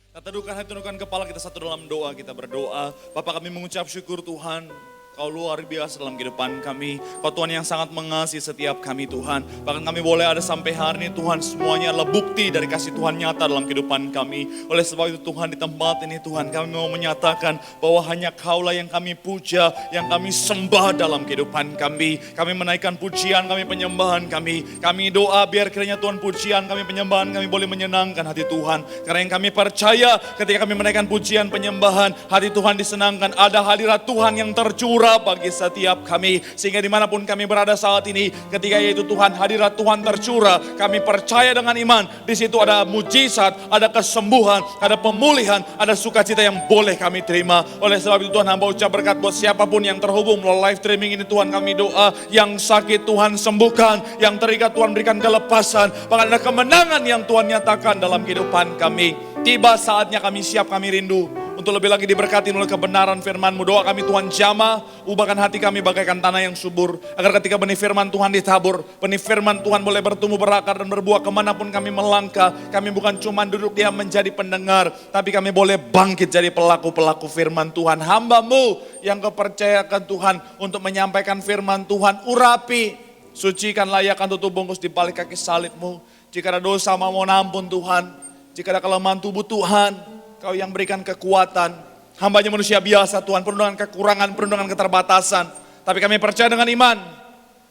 Kita teduhkan hati, tundukkan kepala kita satu dalam doa, kita berdoa. Bapak, kami mengucap syukur Tuhan. Kau luar biasa dalam kehidupan kami. Kau Tuhan yang sangat mengasihi setiap kami Tuhan. Bahkan kami boleh ada sampai hari ini Tuhan, semuanya adalah bukti dari kasih Tuhan nyata dalam kehidupan kami. Oleh sebab itu Tuhan, di tempat ini Tuhan, kami mau menyatakan bahwa hanya Kaulah yang kami puja, yang kami sembah dalam kehidupan kami. Kami menaikkan pujian kami, penyembahan kami. Kami doa biar kiranya Tuhan pujian kami, penyembahan kami boleh menyenangkan hati Tuhan. Karena yang kami percaya ketika kami menaikkan pujian, penyembahan, hati Tuhan disenangkan. Ada hadirat Tuhan yang tercurah bagi setiap kami, sehingga dimanapun kami berada saat ini, ketika yaitu Tuhan, hadirat Tuhan tercurah, kami percaya dengan iman, di situ ada mujizat, ada kesembuhan, ada pemulihan, ada sukacita yang boleh kami terima. Oleh sebab itu Tuhan, hamba ucap berkat buat siapapun yang terhubung melalui live streaming ini Tuhan, kami doa, yang sakit Tuhan sembuhkan, yang terikat Tuhan berikan kelepasan, bahkan ada kemenangan yang Tuhan nyatakan dalam kehidupan kami. Tiba saatnya kami siap, kami rindu untuk lebih lagi diberkati oleh kebenaran firman-Mu. Doa kami Tuhan jamah, ubahkan hati kami bagaikan tanah yang subur. Agar ketika benih firman Tuhan ditabur, benih firman Tuhan boleh bertumbuh, berakar dan berbuah kemanapun kami melangkah. Kami bukan cuma duduk diam menjadi pendengar, tapi kami boleh bangkit jadi pelaku-pelaku firman Tuhan. Hamba-Mu yang kepercayakan Tuhan untuk menyampaikan firman Tuhan, urapi, sucikan, layakkan, tutup bungkus di balik kaki salib-Mu. Jika ada dosa mohon ampun Tuhan. Jika ada kelemahan tubuh Tuhan, Kau yang berikan kekuatan. Hambanya manusia biasa Tuhan, penuh dengan kekurangan, penuh dengan keterbatasan. Tapi kami percaya dengan iman,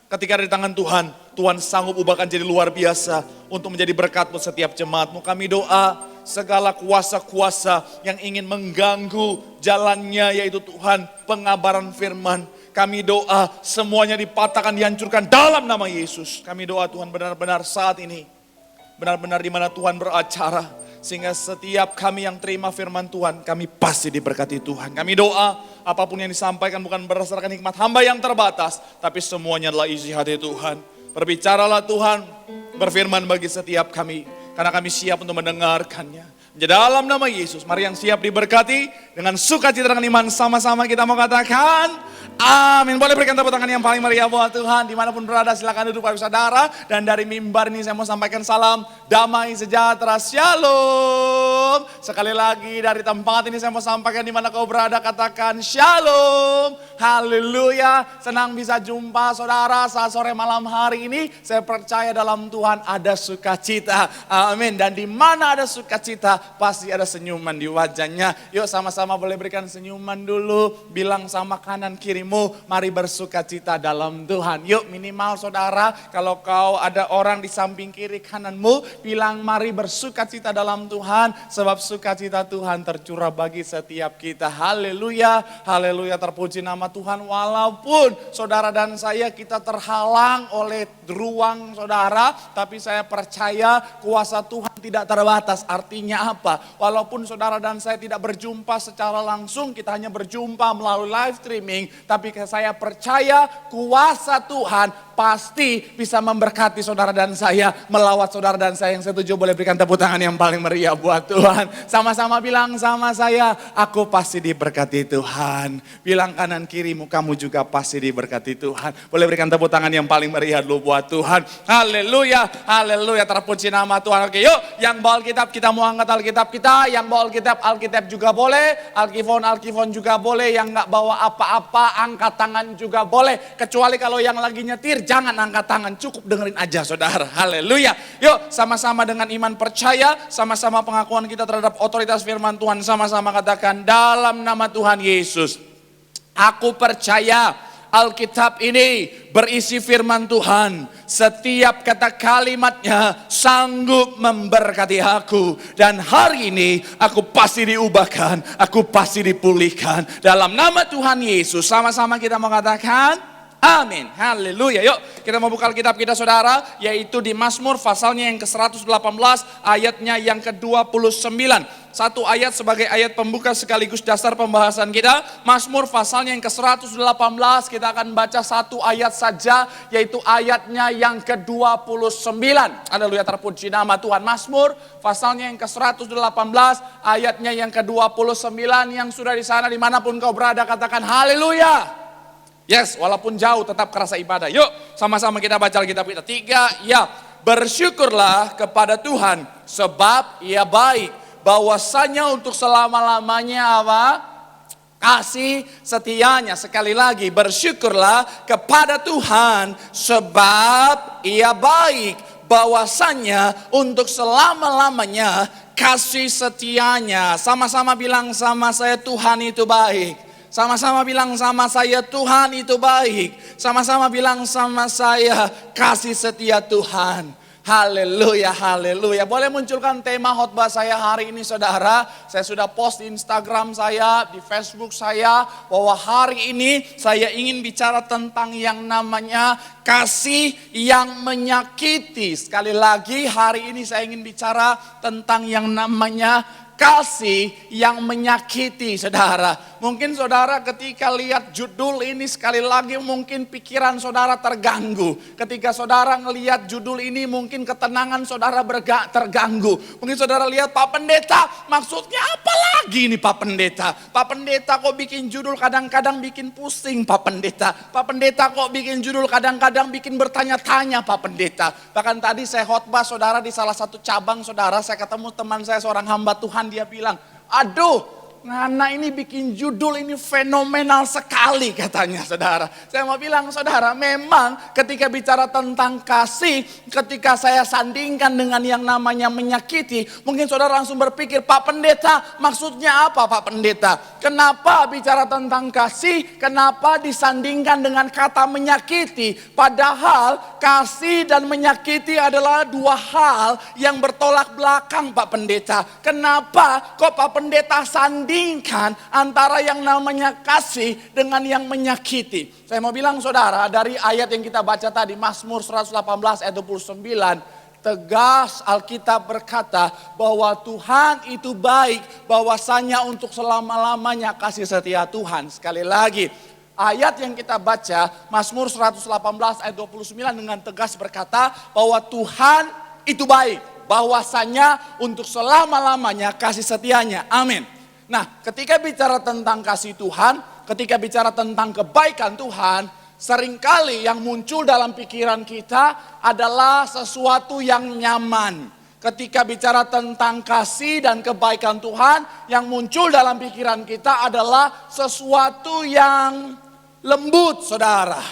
ketika ada di tangan Tuhan, Tuhan sanggup ubahkan jadi luar biasa untuk menjadi berkat buat setiap jemaat-Mu. Kami doa segala kuasa-kuasa yang ingin mengganggu jalannya, yaitu Tuhan pengabaran firman. Kami doa semuanya dipatahkan, dihancurkan dalam nama Yesus. Kami doa Tuhan benar-benar saat ini, benar-benar di mana Tuhan beracara, sehingga setiap kami yang terima firman Tuhan, kami pasti diberkati Tuhan. Kami doa, apapun yang disampaikan bukan berdasarkan hikmat hamba yang terbatas, tapi semuanya adalah isi hati Tuhan. Berbicaralah Tuhan, berfirman bagi setiap kami, karena kami siap untuk mendengarkannya. Di dalam nama Yesus, mari yang siap diberkati, dengan sukacita dengan iman sama-sama kita mau katakan, amin. Boleh berikan tepuk tangan yang paling meriah buat Tuhan. Dimanapun berada silakan duduk Bapak Saudara. Dan dari mimbar ini saya mau sampaikan salam damai sejahtera, shalom. Sekali lagi dari tempat ini saya mau sampaikan, dimana kau berada katakan shalom. Haleluya. Senang bisa jumpa saudara saat sore malam hari ini. Saya percaya dalam Tuhan ada sukacita, amin. Dan di mana ada sukacita pasti ada senyuman di wajahnya. Yuk sama-sama boleh berikan senyuman dulu. Bilang sama kanan kirimu, mari bersukacita dalam Tuhan. Yuk minimal saudara, kalau kau ada orang di samping kiri kananmu, bilang mari bersukacita dalam Tuhan. Sebab sukacita Tuhan tercurah bagi setiap kita. Haleluya, haleluya, terpuji nama Tuhan. Walaupun saudara dan saya kita terhalang oleh ruang saudara, tapi saya percaya kuasa Tuhan tidak terbatas. Artinya apa? Walaupun saudara dan saya tidak berjumpa secara langsung, kita hanya berjumpa melalui live streaming, tapi saya percaya kuasa Tuhan pasti bisa memberkati saudara dan saya, melawat saudara dan saya. Yang setuju boleh berikan tepuk tangan yang paling meriah buat Tuhan. Sama-sama bilang sama saya, aku pasti diberkati Tuhan. Bilang kanan kirimu, kamu juga pasti diberkati Tuhan. Boleh berikan tepuk tangan yang paling meriah dulu buat Tuhan. Haleluya, haleluya, terpuji nama Tuhan. Oke yuk, yang bawa Alkitab kita mau angkat Alkitab kita. Yang bawa Alkitab juga boleh. Alkifon juga boleh. Yang gak bawa apa-apa, angkat tangan juga boleh. Kecuali kalau yang lagi nyetir, jangan angkat tangan, cukup dengerin aja saudara. Haleluya. Yuk sama-sama dengan iman percaya, sama-sama pengakuan kita terhadap otoritas firman Tuhan. Sama-sama katakan dalam nama Tuhan Yesus, aku percaya Alkitab ini berisi firman Tuhan. Setiap kata kalimatnya sanggup memberkati aku. Dan hari ini aku pasti diubahkan, aku pasti dipulihkan. Dalam nama Tuhan Yesus, sama-sama kita mengatakan amin, haleluya. Yuk kita mau buka Alkitab kita saudara, yaitu di Mazmur pasalnya yang ke-118 ayatnya yang ke-29. Satu ayat sebagai ayat pembuka sekaligus dasar pembahasan kita. Mazmur pasalnya yang ke-118, kita akan baca satu ayat saja, yaitu ayatnya yang ke-29. Haleluya, terpuji nama Tuhan. Mazmur pasalnya yang ke-118 ayatnya yang ke-29. Yang sudah di sana dimanapun kau berada katakan haleluya. Yes, walaupun jauh tetap kerasa ibadah. Yuk sama-sama kita baca Alkitab kita. 3, ya. Bersyukurlah kepada Tuhan sebab ia baik. bahwasanya untuk selama-lamanya apa? Kasih setianya. Sekali lagi, bersyukurlah kepada Tuhan sebab Ia baik. Bahwasanya untuk selama-lamanya kasih setianya. Sama-sama bilang sama saya, Tuhan itu baik. Sama-sama bilang sama saya, Tuhan itu baik. Sama-sama bilang sama saya, kasih setia Tuhan. Haleluya, haleluya. Boleh munculkan tema khotbah saya hari ini saudara. Saya sudah post di Instagram saya, di Facebook saya, bahwa hari ini saya ingin bicara tentang yang namanya kasih yang menyakiti. Sekali lagi hari ini saya ingin bicara tentang yang namanya kasih yang menyakiti saudara. Mungkin saudara ketika lihat judul ini sekali lagi mungkin pikiran saudara terganggu. Ketika saudara ngelihat judul ini mungkin ketenangan saudara terganggu. Mungkin saudara lihat Pak Pendeta maksudnya apa lagi nih Pak Pendeta. Pak Pendeta kok bikin judul kadang-kadang bikin pusing Pak Pendeta. Pak Pendeta kok bikin judul kadang-kadang bikin bertanya-tanya Pak Pendeta. Bahkan tadi saya khotbah saudara di salah satu cabang saudara. Saya ketemu teman saya seorang hamba Tuhan. Dia bilang, aduh, Ngana ini bikin judul ini fenomenal sekali katanya saudara. Saya mau bilang saudara, memang ketika bicara tentang kasih, ketika saya sandingkan dengan yang namanya menyakiti, mungkin saudara langsung berpikir, Pak Pendeta maksudnya apa Pak Pendeta? Kenapa bicara tentang kasih, kenapa disandingkan dengan kata menyakiti? Padahal kasih dan menyakiti adalah dua hal yang bertolak belakang Pak Pendeta. Kenapa kok Pak Pendeta sandingkan antara yang namanya kasih dengan yang menyakiti? Saya mau bilang saudara, dari ayat yang kita baca tadi, Mazmur 118 ayat 29, tegas Alkitab berkata bahwa Tuhan itu baik, bahwasanya untuk selama-lamanya kasih setia Tuhan. Sekali lagi, ayat yang kita baca, Mazmur 118 ayat 29 dengan tegas berkata bahwa Tuhan itu baik, bahwasanya untuk selama-lamanya kasih setianya. Amin. Nah, ketika bicara tentang kasih Tuhan, ketika bicara tentang kebaikan Tuhan, seringkali yang muncul dalam pikiran kita adalah sesuatu yang nyaman. Ketika bicara tentang kasih dan kebaikan Tuhan, yang muncul dalam pikiran kita adalah sesuatu yang lembut, saudara.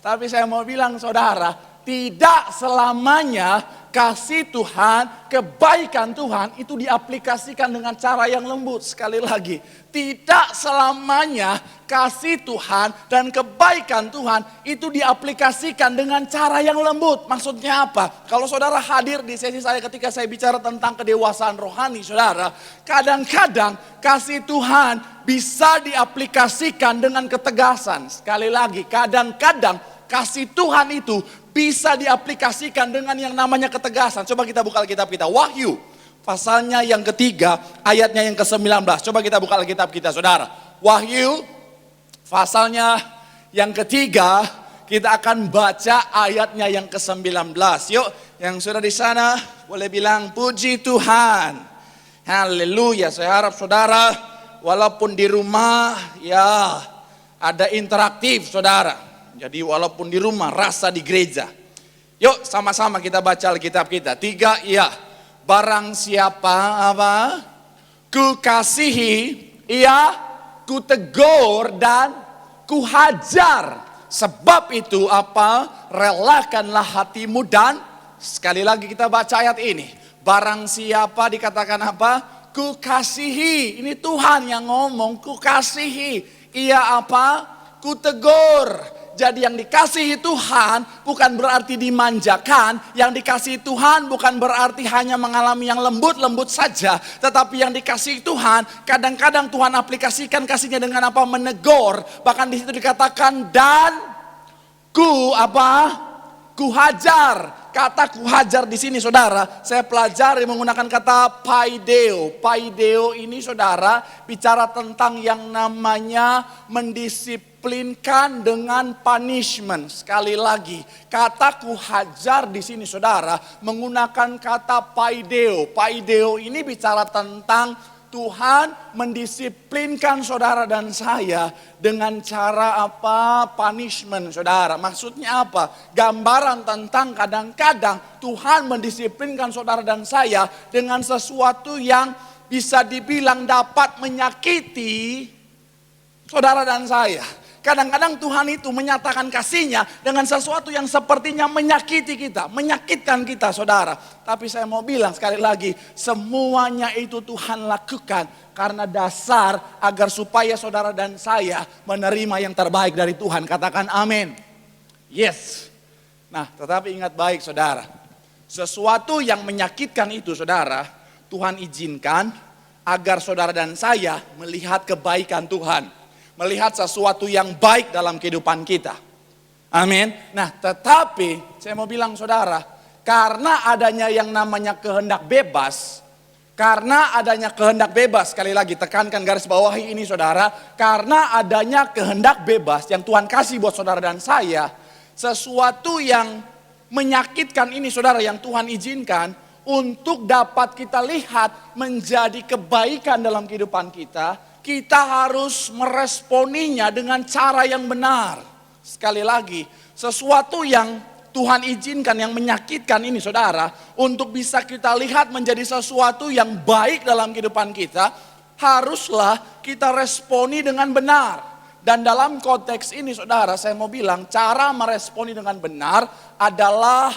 Tapi saya mau bilang saudara, tidak selamanya kasih Tuhan, kebaikan Tuhan itu diaplikasikan dengan cara yang lembut. Sekali lagi, tidak selamanya kasih Tuhan dan kebaikan Tuhan itu diaplikasikan dengan cara yang lembut. Maksudnya apa? Kalau saudara hadir di sesi saya ketika saya bicara tentang kedewasaan rohani, saudara, kadang-kadang kasih Tuhan bisa diaplikasikan dengan ketegasan. Sekali lagi, kadang-kadang kasih Tuhan itu bisa diaplikasikan dengan yang namanya ketegasan. Coba kita buka Alkitab kita. Wahyu pasalnya yang ketiga, ayatnya yang ke-19. Coba kita buka Alkitab kita saudara. Wahyu pasalnya yang ketiga, kita akan baca ayatnya yang ke-19. Yuk, yang sudah di sana boleh bilang puji Tuhan. Haleluya. Saya harap saudara walaupun di rumah ya ada interaktif saudara. Jadi walaupun di rumah rasa di gereja. Yuk sama-sama kita baca Alkitab kita. 3, iya. Barang siapa apa? Ku kasihi, ia ku tegur dan ku hajar. Sebab itu apa? Relakanlah hatimu dan sekali lagi kita baca ayat ini. Barang siapa dikatakan apa? Ku kasihi. Ini Tuhan yang ngomong, ku kasihi. Ia apa? Ku tegur. Jadi yang dikasihi Tuhan bukan berarti dimanjakan. Yang dikasihi Tuhan bukan berarti hanya mengalami yang lembut-lembut saja. Tetapi yang dikasihi Tuhan kadang-kadang Tuhan aplikasikan kasihnya dengan apa? Menegur. Bahkan di situ dikatakan dan ku apa? Ku hajar. Kata ku hajar di sini saudara, saya pelajari menggunakan kata paideo. Paideo ini saudara bicara tentang yang namanya mendisiplinkan dengan punishment. Sekali lagi, kata ku hajar di sini saudara menggunakan kata paideo. Paideo ini bicara tentang Tuhan mendisiplinkan saudara dan saya dengan cara apa? Punishment saudara. Maksudnya apa? Gambaran tentang kadang-kadang Tuhan mendisiplinkan saudara dan saya dengan sesuatu yang bisa dibilang dapat menyakiti saudara dan saya. Kadang-kadang Tuhan itu menyatakan kasih-Nya dengan sesuatu yang sepertinya menyakiti kita, menyakitkan kita saudara. Tapi saya mau bilang sekali lagi, semuanya itu Tuhan lakukan karena dasar agar supaya saudara dan saya menerima yang terbaik dari Tuhan. Katakan amin. Yes. Nah, tetapi ingat baik saudara, sesuatu yang menyakitkan itu saudara, Tuhan izinkan agar saudara dan saya melihat kebaikan Tuhan. Melihat sesuatu yang baik dalam kehidupan kita. Amin. Nah, tetapi saya mau bilang saudara, karena adanya yang namanya kehendak bebas, sekali lagi tekankan garis bawahi ini saudara, karena adanya kehendak bebas yang Tuhan kasih buat saudara dan saya, sesuatu yang menyakitkan ini saudara yang Tuhan izinkan untuk dapat kita lihat menjadi kebaikan dalam kehidupan kita. Kita harus meresponinya dengan cara yang benar. Sekali lagi, sesuatu yang Tuhan izinkan yang menyakitkan ini saudara, untuk bisa kita lihat menjadi sesuatu yang baik dalam kehidupan kita, haruslah kita responi dengan benar. Dan dalam konteks ini saudara, saya mau bilang cara meresponi dengan benar adalah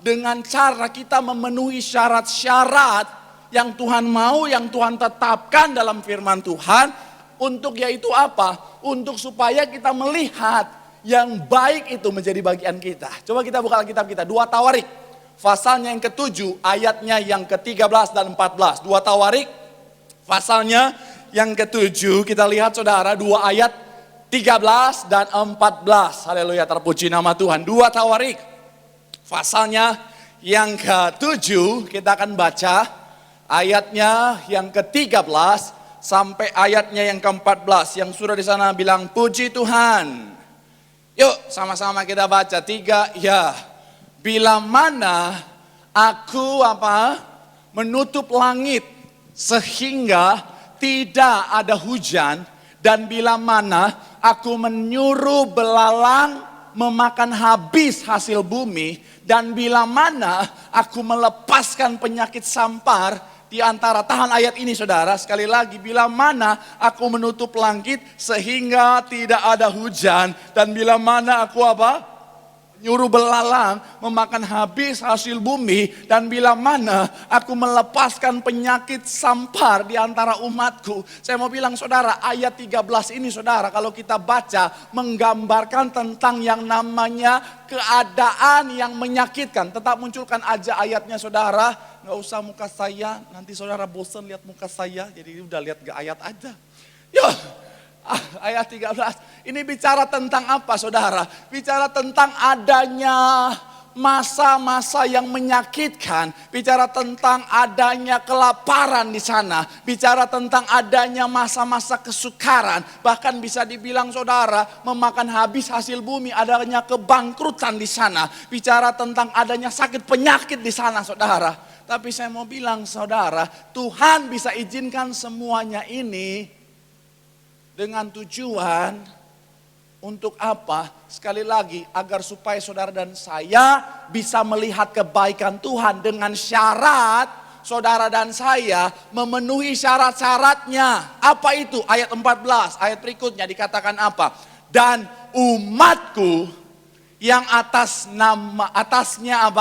dengan cara kita memenuhi syarat-syarat yang Tuhan mau, yang Tuhan tetapkan dalam firman Tuhan. Untuk yaitu apa? Untuk supaya kita melihat yang baik itu menjadi bagian kita. Coba kita buka Alkitab kita. 2 Tawarik. Pasalnya yang ke-7, ayatnya yang ke-13 dan 14. 2 Tawarik, pasalnya yang ke-7. Kita lihat saudara, 2 ayat 13 dan 14. Haleluya, terpuji nama Tuhan. 2 Tawarik, pasalnya yang ke-7. Kita akan baca ayatnya yang ke-13 sampai ayatnya yang ke-14. Yang sudah di sana bilang puji Tuhan. Yuk sama-sama kita baca 3 ya. Bila mana aku menutup langit sehingga tidak ada hujan, dan bila mana aku menyuruh belalang memakan habis hasil bumi, dan bila mana aku melepaskan penyakit sampar di antara, tahan ayat ini saudara, sekali lagi, bila mana aku menutup langit sehingga tidak ada hujan, dan bila mana aku nyuruh belalang memakan habis hasil bumi, dan bila mana aku melepaskan penyakit sampar di antara umatku. Saya mau bilang saudara, ayat 13 ini saudara, kalau kita baca menggambarkan tentang yang namanya keadaan yang menyakitkan. Tetap munculkan aja ayatnya saudara, nggak usah muka saya, nanti saudara bosan lihat muka saya, jadi udah lihat ayat aja. Yuk. Ayat 13, ini bicara tentang apa saudara? Bicara tentang adanya masa-masa yang menyakitkan. Bicara tentang adanya kelaparan di sana. Bicara tentang adanya masa-masa kesukaran. Bahkan bisa dibilang saudara, memakan habis hasil bumi, adanya kebangkrutan di sana. Bicara tentang adanya sakit penyakit di sana saudara. Tapi saya mau bilang saudara, Tuhan bisa izinkan semuanya ini dengan tujuan untuk apa? Sekali lagi, agar supaya saudara dan saya bisa melihat kebaikan Tuhan dengan syarat saudara dan saya memenuhi syarat-syaratnya. Apa itu? Ayat 14, ayat berikutnya dikatakan apa? Dan umatku yang atasnya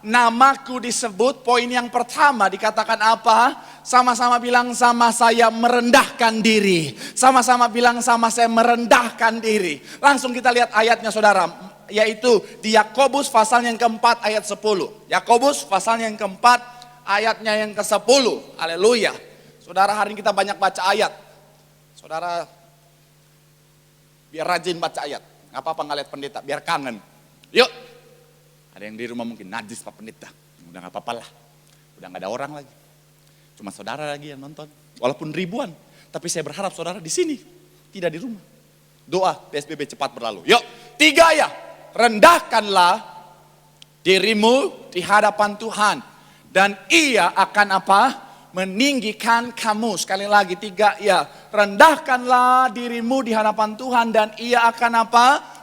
namaku disebut. Poin yang pertama dikatakan apa? Sama-sama bilang sama saya merendahkan diri. Sama-sama bilang sama saya merendahkan diri. Langsung kita lihat ayatnya saudara. Yaitu di Yakobus pasal yang keempat ayat 10. Yakobus pasal yang keempat ayatnya yang ke-10. Haleluya. Saudara, hari ini kita banyak baca ayat. Saudara biar rajin baca ayat. Gak apa-apa nggak lihat pendeta, biar kangen. Yuk. Ada yang di rumah mungkin najis Pak Pendeta. Udah gak apa-apa lah. Udah gak ada orang lagi. Cuma saudara lagi yang nonton. Walaupun ribuan. Tapi saya berharap saudara di sini. Tidak di rumah. Doa PSBB cepat berlalu. Yuk. 3 ya. Rendahkanlah dirimu di hadapan Tuhan. Dan Ia akan meninggikan kamu. Sekali lagi 3 ya. Rendahkanlah dirimu di hadapan Tuhan. Dan Ia akan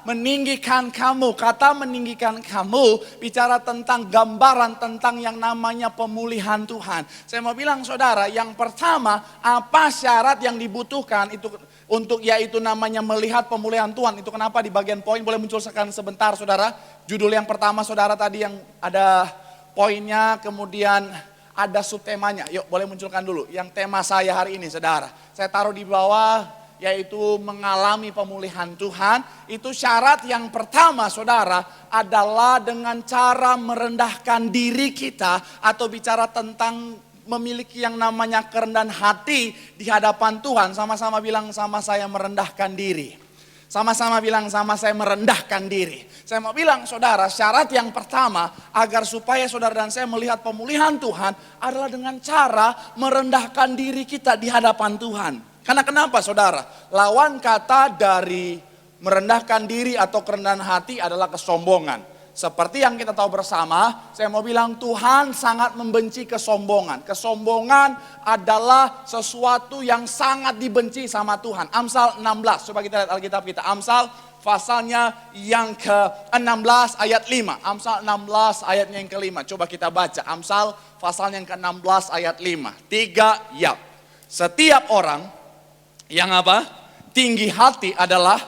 meninggikan kamu. Kata meninggikan kamu bicara tentang gambaran tentang yang namanya pemulihan Tuhan. Saya mau bilang saudara, yang pertama apa syarat yang dibutuhkan itu untuk yaitu namanya melihat pemulihan Tuhan. Itu kenapa di bagian poin boleh munculkan sebentar saudara. Judul yang pertama saudara tadi yang ada poinnya, kemudian ada subtemanya. Yuk boleh munculkan dulu. Yang tema saya hari ini saudara. Saya taruh di bawah yaitu mengalami pemulihan Tuhan. Itu syarat yang pertama saudara adalah dengan cara merendahkan diri kita. Atau bicara tentang memiliki yang namanya kerendahan hati di hadapan Tuhan. Sama-sama bilang sama saya merendahkan diri. Sama-sama bilang sama saya merendahkan diri. Saya mau bilang saudara, syarat yang pertama agar supaya saudara dan saya melihat pemulihan Tuhan adalah dengan cara merendahkan diri kita di hadapan Tuhan. Karena kenapa saudara? Lawan kata dari merendahkan diri atau kerendahan hati adalah kesombongan. Seperti yang kita tahu bersama, saya mau bilang Tuhan sangat membenci kesombongan. Kesombongan adalah sesuatu yang sangat dibenci sama Tuhan. Amsal 16, coba kita lihat Alkitab kita. Amsal pasalnya yang ke-16 ayat 5. Amsal 16 ayatnya yang ke-5. Coba kita baca. Amsal pasalnya yang ke-16 ayat 5. 3, ya. Setiap orang yang apa? Tinggi hati adalah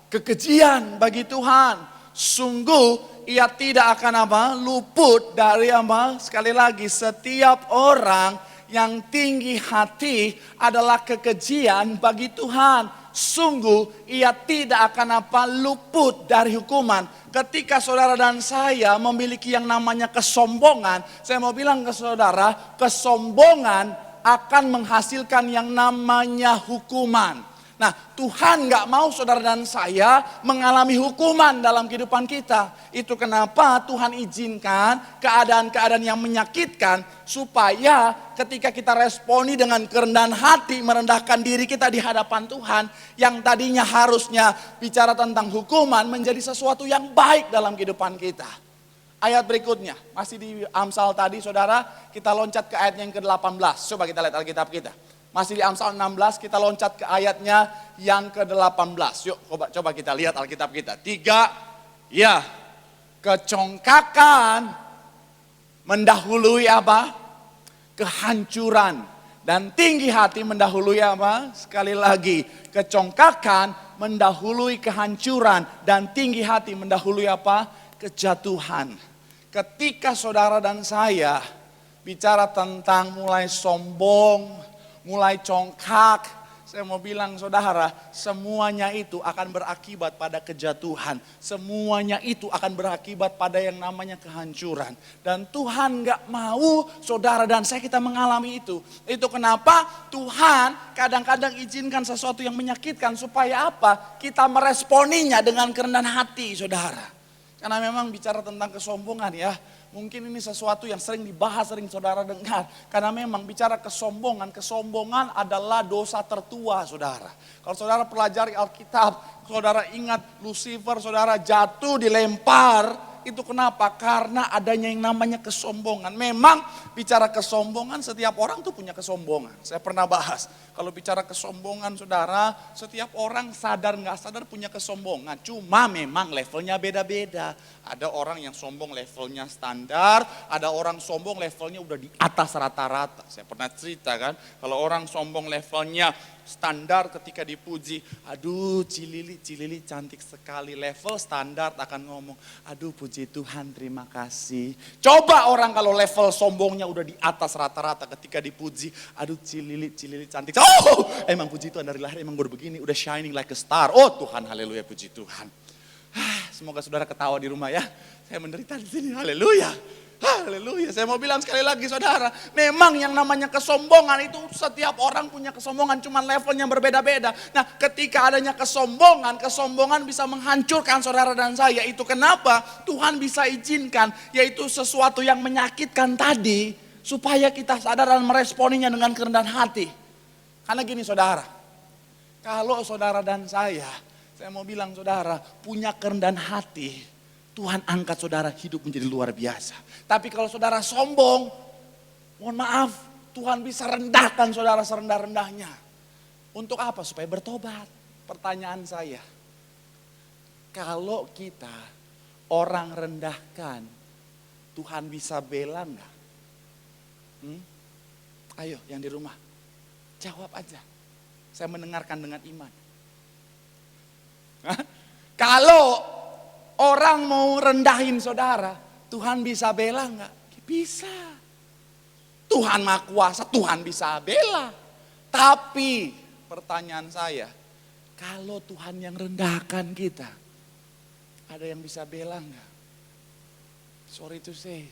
kekejian bagi Tuhan. Sungguh ia tidak akan apa? Luput dari apa? Sekali lagi, setiap orang yang tinggi hati adalah kekejian bagi Tuhan. Sungguh ia tidak akan apa? Luput dari hukuman. Ketika saudara dan saya memiliki yang namanya kesombongan, saya mau bilang ke saudara, kesombongan akan menghasilkan yang namanya hukuman. Nah, Tuhan gak mau saudara dan saya mengalami hukuman dalam kehidupan kita. Itu kenapa Tuhan izinkan keadaan-keadaan yang menyakitkan supaya ketika kita responi dengan kerendahan hati, merendahkan diri kita di hadapan Tuhan, yang tadinya harusnya bicara tentang hukuman menjadi sesuatu yang baik dalam kehidupan kita. Ayat berikutnya, masih di Amsal tadi saudara, kita loncat ke ayat yang ke-18. Coba kita lihat Alkitab kita. Masih di Amsal 16, kita loncat ke ayatnya yang ke-18. Yuk coba kita lihat Alkitab kita. 3, ya. Kecongkakan mendahului apa? Kehancuran. Dan tinggi hati mendahului apa? Sekali lagi, kecongkakan mendahului kehancuran. Dan tinggi hati mendahului apa? Kejatuhan. Ketika saudara dan saya bicara tentang mulai sombong, mulai congkak, saya mau bilang saudara, semuanya itu akan berakibat pada kejatuhan. Semuanya itu akan berakibat pada yang namanya kehancuran. Dan Tuhan gak mau saudara dan saya kita mengalami itu. Itu kenapa Tuhan kadang-kadang izinkan sesuatu yang menyakitkan supaya apa? Kita meresponinya dengan kerendahan hati saudara. Karena memang bicara tentang kesombongan ya. Mungkin ini sesuatu yang sering dibahas, sering saudara dengar. Karena memang bicara kesombongan adalah dosa tertua saudara. Kalau saudara pelajari Alkitab, saudara ingat Lucifer, saudara jatuh dilempar. Itu kenapa? Karena adanya yang namanya kesombongan. Memang bicara kesombongan, setiap orang tuh punya kesombongan. Saya pernah bahas. Kalau bicara kesombongan saudara, setiap orang sadar nggak sadar punya kesombongan. Cuma memang levelnya beda-beda. Ada orang yang sombong levelnya standar, ada orang sombong levelnya udah di atas rata-rata. Saya pernah cerita kan, kalau orang sombong levelnya standar ketika dipuji, aduh Cilili cantik sekali. Level standar akan ngomong, aduh puji Tuhan terima kasih. Coba orang kalau level sombongnya udah di atas rata-rata ketika dipuji, aduh Cilili cantik. Oh emang puji Tuhan dari lahir emang baru begini, udah shining like a star. Oh Tuhan haleluya puji Tuhan. Semoga saudara ketawa di rumah ya. Saya menderita di sini, haleluya. Haleluya, saya mau bilang sekali lagi saudara, memang yang namanya kesombongan itu setiap orang punya kesombongan, cuman levelnya berbeda-beda. Nah ketika adanya kesombongan bisa menghancurkan saudara dan saya. Itu kenapa Tuhan bisa izinkan, yaitu sesuatu yang menyakitkan tadi, supaya kita sadar dan meresponinya dengan kerendahan hati. Karena gini saudara, kalau saudara dan saya mau bilang saudara, punya kerendahan hati, Tuhan angkat saudara hidup menjadi luar biasa. Tapi kalau saudara sombong, mohon maaf, Tuhan bisa rendahkan saudara serendah-rendahnya. Untuk apa? Supaya bertobat. Pertanyaan saya, Kalau kita orang rendahkan, Tuhan bisa bela enggak? Ayo yang di rumah, jawab aja. Saya mendengarkan dengan iman. Hah? Kalau orang mau rendahin saudara, Tuhan bisa bela enggak? Bisa. Tuhan Maha Kuasa, Tuhan bisa bela. Tapi pertanyaan saya, kalau Tuhan yang rendahkan kita, ada yang bisa bela enggak? Sorry to say,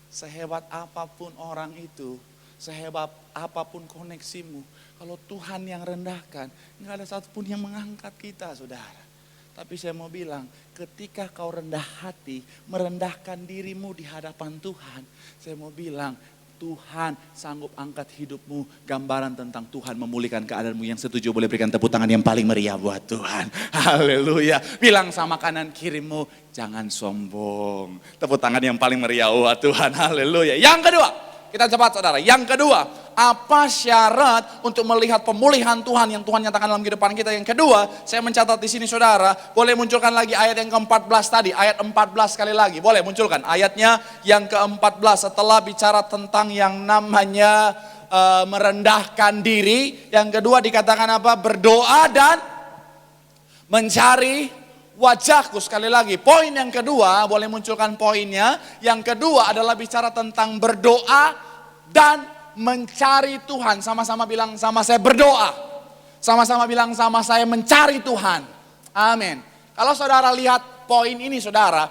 sehebat apapun orang itu, sehebat apapun koneksimu, kalau Tuhan yang rendahkan, enggak ada satupun yang mengangkat kita, saudara. Tapi saya mau bilang, ketika kau rendah hati, merendahkan dirimu di hadapan Tuhan, saya mau bilang, Tuhan sanggup angkat hidupmu. Gambaran tentang Tuhan memulihkan keadaanmu. Yang setuju boleh berikan tepuk tangan yang paling meriah buat Tuhan. Haleluya. Bilang sama kanan kirimu, jangan sombong. Tepuk tangan yang paling meriah buat Tuhan. Haleluya. Yang kedua, kita cepat saudara. Yang kedua, apa syarat untuk melihat pemulihan Tuhan yang Tuhan nyatakan dalam kehidupan kita? Yang kedua, saya mencatat di sini saudara, boleh munculkan lagi ayat yang ke-14 tadi, ayat 14 sekali lagi. Boleh munculkan ayatnya yang ke-14 setelah bicara tentang yang namanya merendahkan diri. Yang kedua dikatakan apa? Berdoa dan mencari wajahku. Sekali lagi, poin yang kedua, boleh munculkan poinnya. Yang kedua adalah bicara tentang berdoa dan mencari Tuhan. Sama-sama bilang sama saya berdoa. Sama-sama bilang sama saya mencari Tuhan. Amin. Kalau saudara lihat poin ini saudara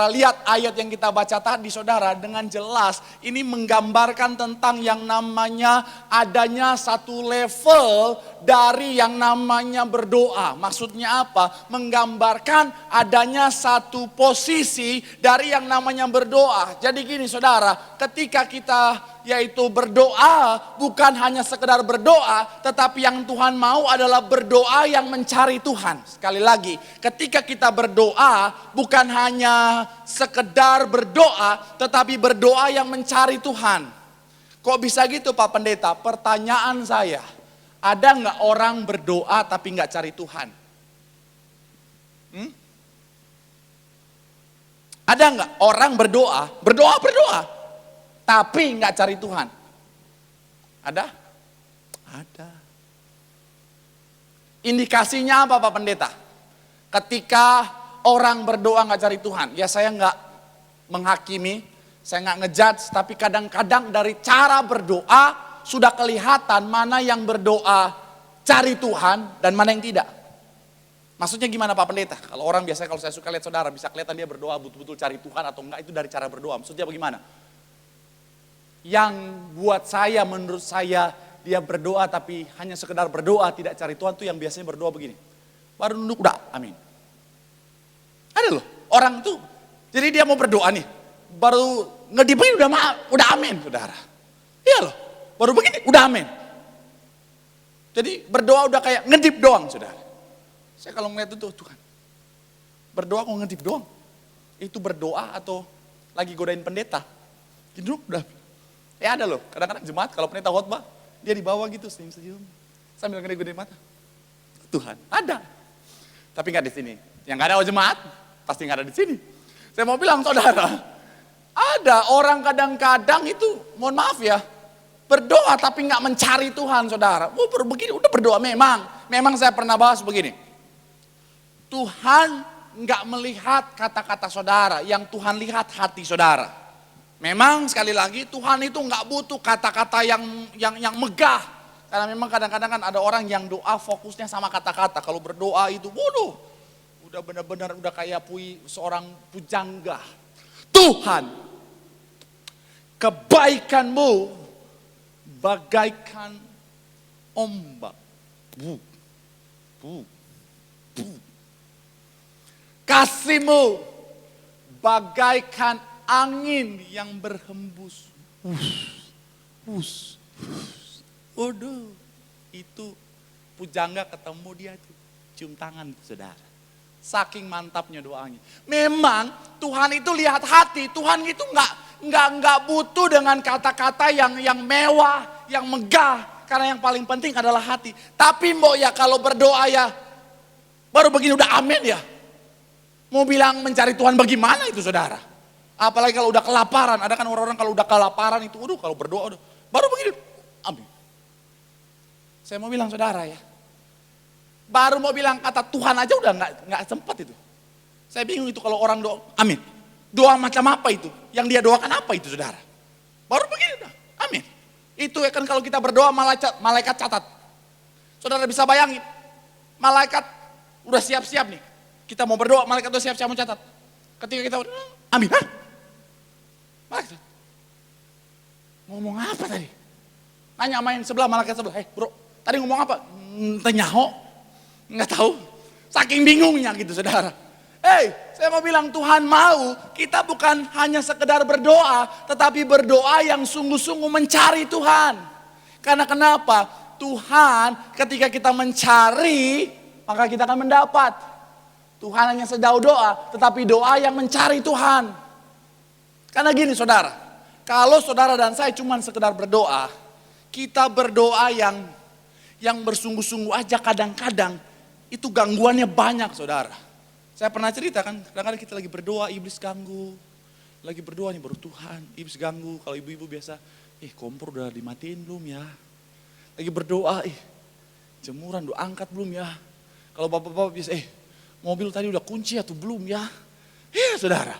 lihat ayat yang kita baca tadi saudara, dengan jelas ini menggambarkan tentang yang namanya adanya satu level dari yang namanya berdoa. Maksudnya apa? Menggambarkan adanya satu posisi dari yang namanya berdoa. Jadi gini saudara, ketika kita yaitu berdoa, bukan hanya sekedar berdoa, tetapi yang Tuhan mau adalah berdoa yang mencari Tuhan. Sekali lagi, ketika kita berdoa, bukan hanya sekedar berdoa, tetapi berdoa yang mencari Tuhan. Kok bisa gitu Pak Pendeta? Pertanyaan saya, ada nggak orang berdoa tapi nggak cari Tuhan? Ada nggak orang berdoa, tapi nggak cari Tuhan? Ada? Ada. Indikasinya apa Pak Pendeta? Ketika orang berdoa nggak cari Tuhan, ya saya nggak menghakimi, saya nggak ngejudge, tapi kadang-kadang dari cara berdoa sudah kelihatan mana yang berdoa cari Tuhan dan mana yang tidak. Maksudnya gimana Pak Pendeta? Kalau orang biasanya kalau saya suka lihat saudara bisa kelihatan dia berdoa betul-betul cari Tuhan atau enggak, itu dari cara berdoa. Maksudnya bagaimana? Yang buat saya, menurut saya dia berdoa tapi hanya sekedar berdoa tidak cari Tuhan, tuh yang biasanya berdoa begini. Baru nunduk udah amin. Ada loh orang tuh, jadi dia mau berdoa nih, baru ngedipin udah amin saudara. Iya loh, baru begini udah amin. Jadi berdoa udah kayak ngedip doang saudara. Saya kalau ngeliat itu Tuhan, berdoa kok ngedip doang? Itu berdoa atau lagi godain pendeta? Gitu udah. Ya ada loh, kadang-kadang jemaat kalau pendeta khotbah, dia di bawah gitu senyum-senyum sambil ngedip-ngedip mata. Tuhan, ada. Tapi nggak di sini. Yang nggak ada jemaat, pasti nggak ada di sini. Saya mau bilang saudara, ada orang kadang-kadang itu, mohon maaf ya, berdoa tapi nggak mencari Tuhan saudara. Begini, udah berdoa memang saya pernah bahas begini. Tuhan nggak melihat kata-kata saudara, yang Tuhan lihat hati saudara. Memang sekali lagi Tuhan itu nggak butuh kata-kata yang megah, karena memang kadang-kadang kan ada orang yang doa fokusnya sama kata-kata. Kalau berdoa itu, waduh, udah benar-benar udah kayak seorang pujangga. Tuhan, kebaikanmu bagaikan ombak. Kasih-Mu bagaikan angin yang berhembus. Waduh, itu pujangga ketemu dia tuh, cium tangan saudara. Saking mantapnya doanya. Memang Tuhan itu lihat hati. Tuhan itu nggak butuh dengan kata-kata yang mewah, yang megah. Karena yang paling penting adalah hati. Tapi mbok ya kalau berdoa ya baru begini udah amin ya. Mau bilang mencari Tuhan bagaimana itu saudara? Apalagi kalau udah kelaparan. Ada kan orang-orang kalau udah kelaparan itu, aduh kalau berdoa udah. Baru begini, amin. Saya mau bilang saudara ya. Baru mau bilang kata Tuhan aja udah nggak sempat itu. Saya bingung itu kalau orang doa, amin. Doa macam apa itu? Yang dia doakan apa itu saudara? Baru begini udah, amin. Itu ya kan kalau kita berdoa malaikat catat. Saudara bisa bayangin, malaikat udah siap-siap nih. Kita mau berdoa, malaikat udah siap-siap mau catat. Ketika kita berdoa, amin. Hah? Malaikat, ngomong apa tadi? Nanya sama yang sebelah, malaikat sebelah, bro, tadi ngomong apa? Tenyaho, nggak tahu. Saking bingungnya gitu saudara. Saya mau bilang Tuhan mau kita bukan hanya sekedar berdoa, tetapi berdoa yang sungguh-sungguh mencari Tuhan. Karena kenapa? Tuhan ketika kita mencari, maka kita akan mendapat. Tuhan hanya sejauh doa, tetapi doa yang mencari Tuhan. Karena gini saudara, kalau saudara dan saya cuma sekedar berdoa, kita berdoa yang bersungguh-sungguh aja kadang-kadang, itu gangguannya banyak saudara. Saya pernah cerita kan, kadang-kadang kita lagi berdoa, iblis ganggu. Lagi berdoa nih baru Tuhan, iblis ganggu. Kalau ibu-ibu biasa, kompor udah dimatiin belum ya? Lagi berdoa, jemuran udah angkat belum ya? Kalau bapak-bapak biasa, mobil tadi udah kunci atau belum ya? Saudara,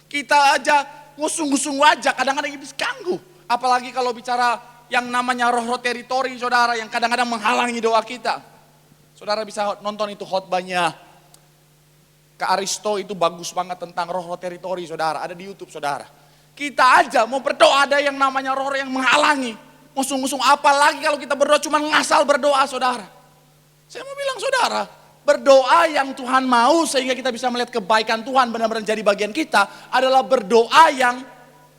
kita aja mau sungguh-sungguh aja kadang-kadang iblis ganggu. Apalagi kalau bicara yang namanya roh-roh teritori saudara yang kadang-kadang menghalangi doa kita. Saudara bisa nonton itu khotbahnya Kak Aristo, itu bagus banget tentang roh-roh teritori saudara. Ada di YouTube saudara. Kita aja mau berdoa ada yang namanya roh yang menghalangi. Mau sungguh-sungguh apalagi kalau kita berdoa cuma ngasal berdoa saudara. Saya mau bilang saudara, berdoa yang Tuhan mau sehingga kita bisa melihat kebaikan Tuhan benar-benar jadi bagian kita adalah berdoa yang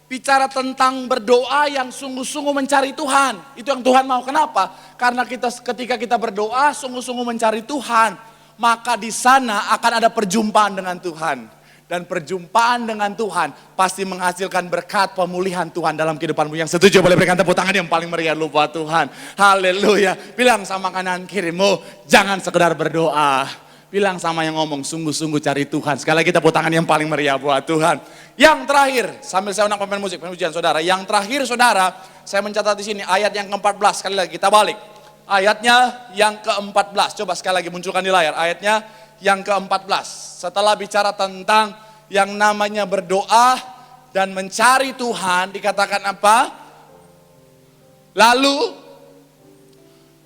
bicara tentang berdoa yang sungguh-sungguh mencari Tuhan. Itu yang Tuhan mau. Kenapa? Karena ketika kita berdoa sungguh-sungguh mencari Tuhan, maka di sana akan ada perjumpaan dengan Tuhan. Dan perjumpaan dengan Tuhan pasti menghasilkan berkat pemulihan Tuhan dalam kehidupanmu. Yang setuju boleh berikan tepuk tangan yang paling meriah lupa Tuhan. Haleluya. Bilang sama kanan kirimu, jangan sekedar berdoa. Bilang sama yang ngomong, sungguh-sungguh cari Tuhan. Sekali lagi tepuk tangan yang paling meriah buat Tuhan. Yang terakhir, sambil saya undang pemain musik, pemain ujian saudara. Yang terakhir saudara, saya mencatat di sini ayat yang ke-14. Sekali lagi kita balik. Ayatnya yang ke-14. Coba sekali lagi munculkan di layar. Ayatnya yang ke-14. Setelah bicara tentang yang namanya berdoa dan mencari Tuhan, dikatakan apa? Lalu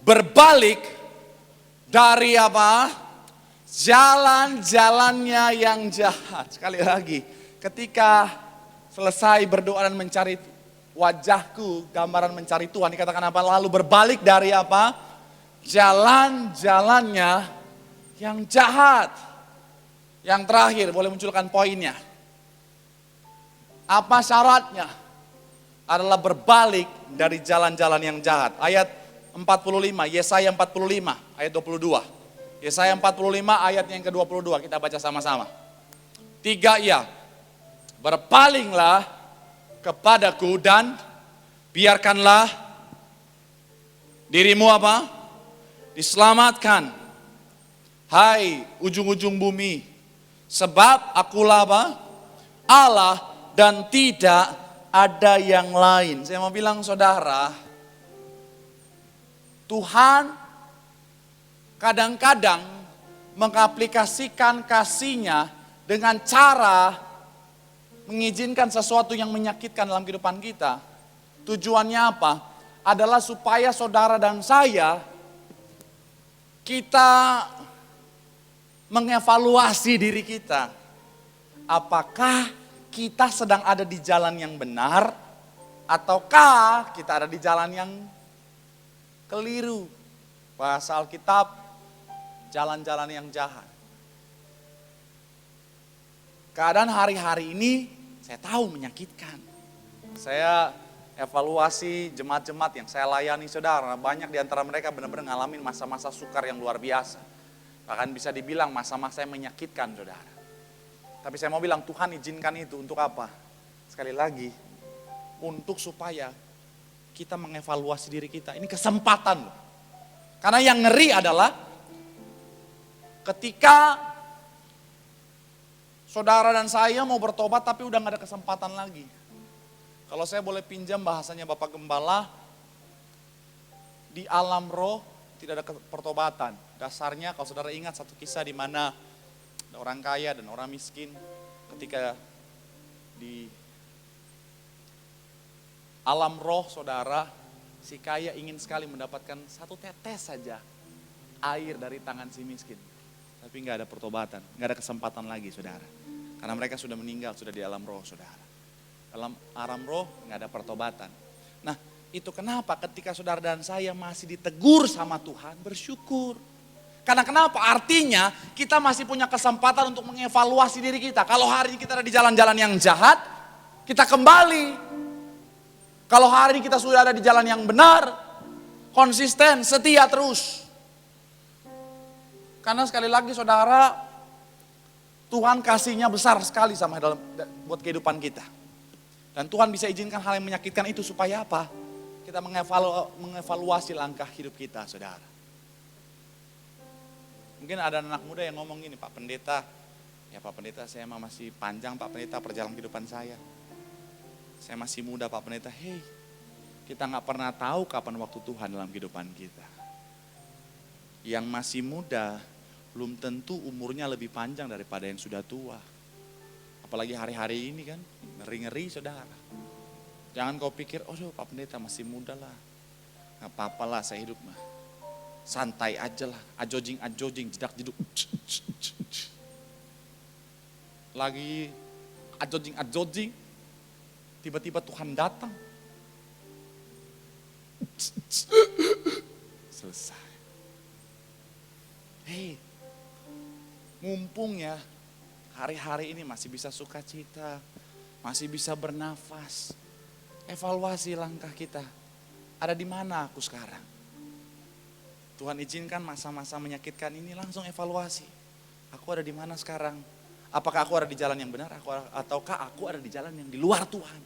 berbalik dari apa? Jalan-jalannya yang jahat. Sekali lagi, ketika selesai berdoa dan mencari wajahku, gambaran mencari Tuhan, dikatakan apa? Lalu berbalik dari apa? Jalan-jalannya yang jahat. Yang terakhir, boleh munculkan poinnya. Apa syaratnya? Adalah berbalik dari jalan-jalan yang jahat. Ayat 45, Yesaya 45, ayat 22. Yesaya 45 ayat yang ke-22, kita baca sama-sama. 3 ya, berpalinglah kepadaku dan biarkanlah dirimu apa? Diselamatkan. Hai ujung-ujung bumi. Sebab akulah apa? Allah dan tidak ada yang lain. Saya mau bilang saudara, Tuhan kadang-kadang mengaplikasikan kasih-Nya dengan cara mengizinkan sesuatu yang menyakitkan dalam kehidupan kita. Tujuannya apa? Adalah supaya saudara dan saya, kita mengevaluasi diri kita. Apakah kita sedang ada di jalan yang benar, ataukah kita ada di jalan yang keliru. Bahasa Alkitab, jalan-jalan yang jahat. Keadaan hari-hari ini saya tahu menyakitkan. Saya evaluasi jemaat-jemaat yang saya layani saudara, banyak di antara mereka benar-benar ngalamin masa-masa sukar yang luar biasa. Bahkan bisa dibilang masa-masa yang menyakitkan saudara. Tapi saya mau bilang Tuhan izinkan itu untuk apa? Sekali lagi, untuk supaya kita mengevaluasi diri kita. Ini kesempatan loh. Karena yang ngeri adalah ketika Saudara dan saya mau bertobat tapi udah gak ada kesempatan lagi. Kalau saya boleh pinjam bahasanya Bapak Gembala, di alam roh tidak ada pertobatan. Dasarnya kalau saudara ingat satu kisah di mana ada orang kaya dan orang miskin, ketika di alam roh saudara, si kaya ingin sekali mendapatkan satu tetes saja air dari tangan si miskin. Tapi nggak ada pertobatan, nggak ada kesempatan lagi saudara. Karena mereka sudah meninggal, sudah di alam roh saudara. Dalam alam roh nggak ada pertobatan. Nah itu kenapa ketika saudara dan saya masih ditegur sama Tuhan, bersyukur. Karena kenapa? Artinya kita masih punya kesempatan untuk mengevaluasi diri kita. Kalau hari ini kita ada di jalan-jalan yang jahat, kita kembali. Kalau hari ini kita sudah ada di jalan yang benar, konsisten, setia terus. Karena sekali lagi saudara, Tuhan kasihnya besar sekali sama buat kehidupan kita. Dan Tuhan bisa izinkan hal yang menyakitkan itu supaya apa? Kita mengevaluasi langkah hidup kita saudara. Mungkin ada anak muda yang ngomong gini, Pak Pendeta, ya Pak Pendeta saya masih panjang Pak Pendeta perjalanan kehidupan saya. Saya masih muda Pak Pendeta, hei kita gak pernah tahu kapan waktu Tuhan dalam kehidupan kita. Yang masih muda belum tentu umurnya lebih panjang daripada yang sudah tua. Apalagi hari-hari ini kan, ngeri-ngeri saudara. Jangan kau pikir, oh Pak Pendeta masih muda lah. Gak apa-apa lah saya hidup mah. Santai aja lah, ajojing, jedak-jeduk. Lagi ajojing, tiba-tiba Tuhan datang. Selesai. Hei, mumpung ya hari-hari ini masih bisa sukacita, masih bisa bernafas. Evaluasi langkah kita. Ada di mana aku sekarang? Tuhan izinkan masa-masa menyakitkan ini langsung evaluasi. Aku ada di mana sekarang? Apakah aku ada di jalan yang benar ataukah aku ada di jalan yang di luar Tuhan?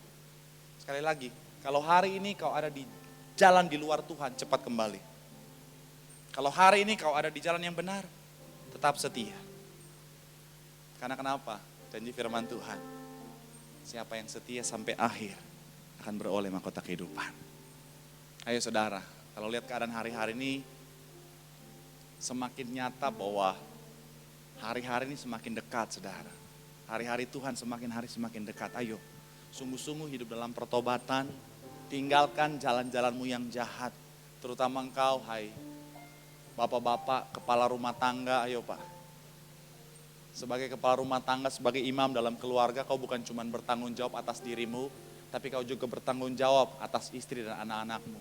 Sekali lagi, kalau hari ini kau ada di jalan di luar Tuhan, cepat kembali. Kalau hari ini kau ada di jalan yang benar, tetap setia. Karena kenapa? Janji firman Tuhan, siapa yang setia sampai akhir akan beroleh mahkota kehidupan. Ayo saudara, kalau lihat keadaan hari-hari ini, semakin nyata bahwa hari-hari ini semakin dekat saudara. Hari-hari Tuhan semakin hari semakin dekat. Ayo, sungguh-sungguh hidup dalam pertobatan. Tinggalkan jalan-jalanmu yang jahat. Terutama engkau, hai bapak-bapak, kepala rumah tangga, ayo Pak. Sebagai kepala rumah tangga, sebagai imam dalam keluarga, kau bukan cuma bertanggung jawab atas dirimu, tapi kau juga bertanggung jawab atas istri dan anak-anakmu.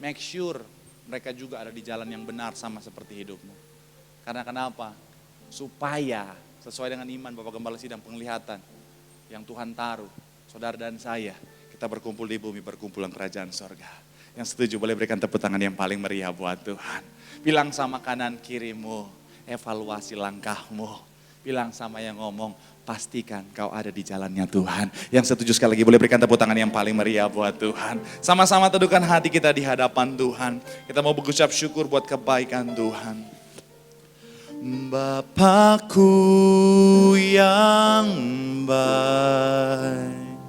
Make sure mereka juga ada di jalan yang benar sama seperti hidupmu. Karena kenapa? Supaya sesuai dengan iman Bapak Gembala Sidang penglihatan yang Tuhan taruh, saudara dan saya, kita berkumpul di bumi, berkumpulan kerajaan sorga. Yang setuju boleh berikan tepuk tangan yang paling meriah buat Tuhan. Bilang sama kanan kirimu, evaluasi langkahmu. Bilang sama yang ngomong, pastikan kau ada di jalannya Tuhan. Yang setuju sekali lagi boleh berikan tepuk tangan yang paling meriah buat Tuhan. Sama-sama teduhkan hati kita di hadapan Tuhan. Kita mau mengucap syukur buat kebaikan Tuhan. Bapakku yang baik,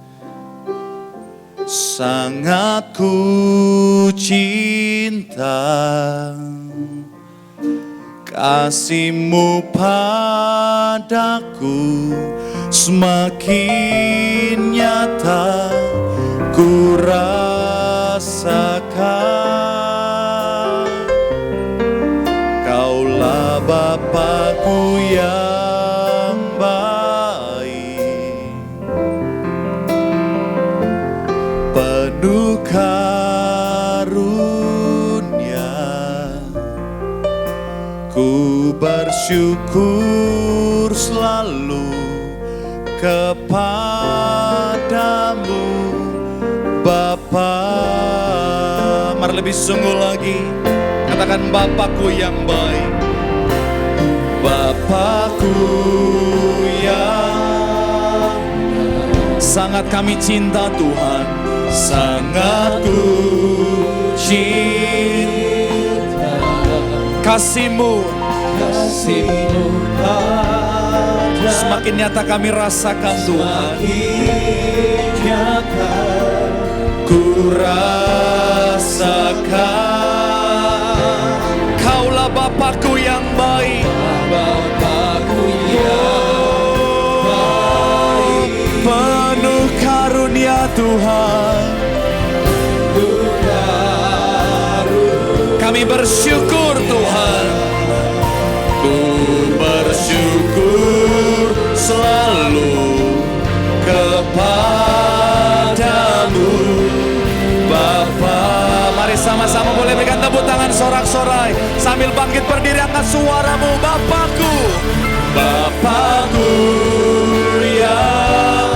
sangat ku cinta, kasih-Mu padaku semakin nyata ku rasakan. Kaulah Bapakku yang baik, penuh karunia, ku bersyukur selalu kepadamu Bapa. Mari lebih sungguh lagi, katakan Bapakku yang baik, Bapakku yang sangat kami cinta Tuhan, sangat ku cinta, kasih-Mu semakin Semakin nyata kami rasakan Tuhan. Semakin nyata Ku rasakan Kaulah Bapakku yang baik, Bapakku yang baik, penuh karunia Tuhan. Kami bersyukur Tuhan. Ku bersyukur selalu kepadamu Bapa. Mari sama-sama boleh berikan tepuk tangan sorak-sorai sambil bangkit berdiri, angkat suaramu. Bapakku, Bapakku yang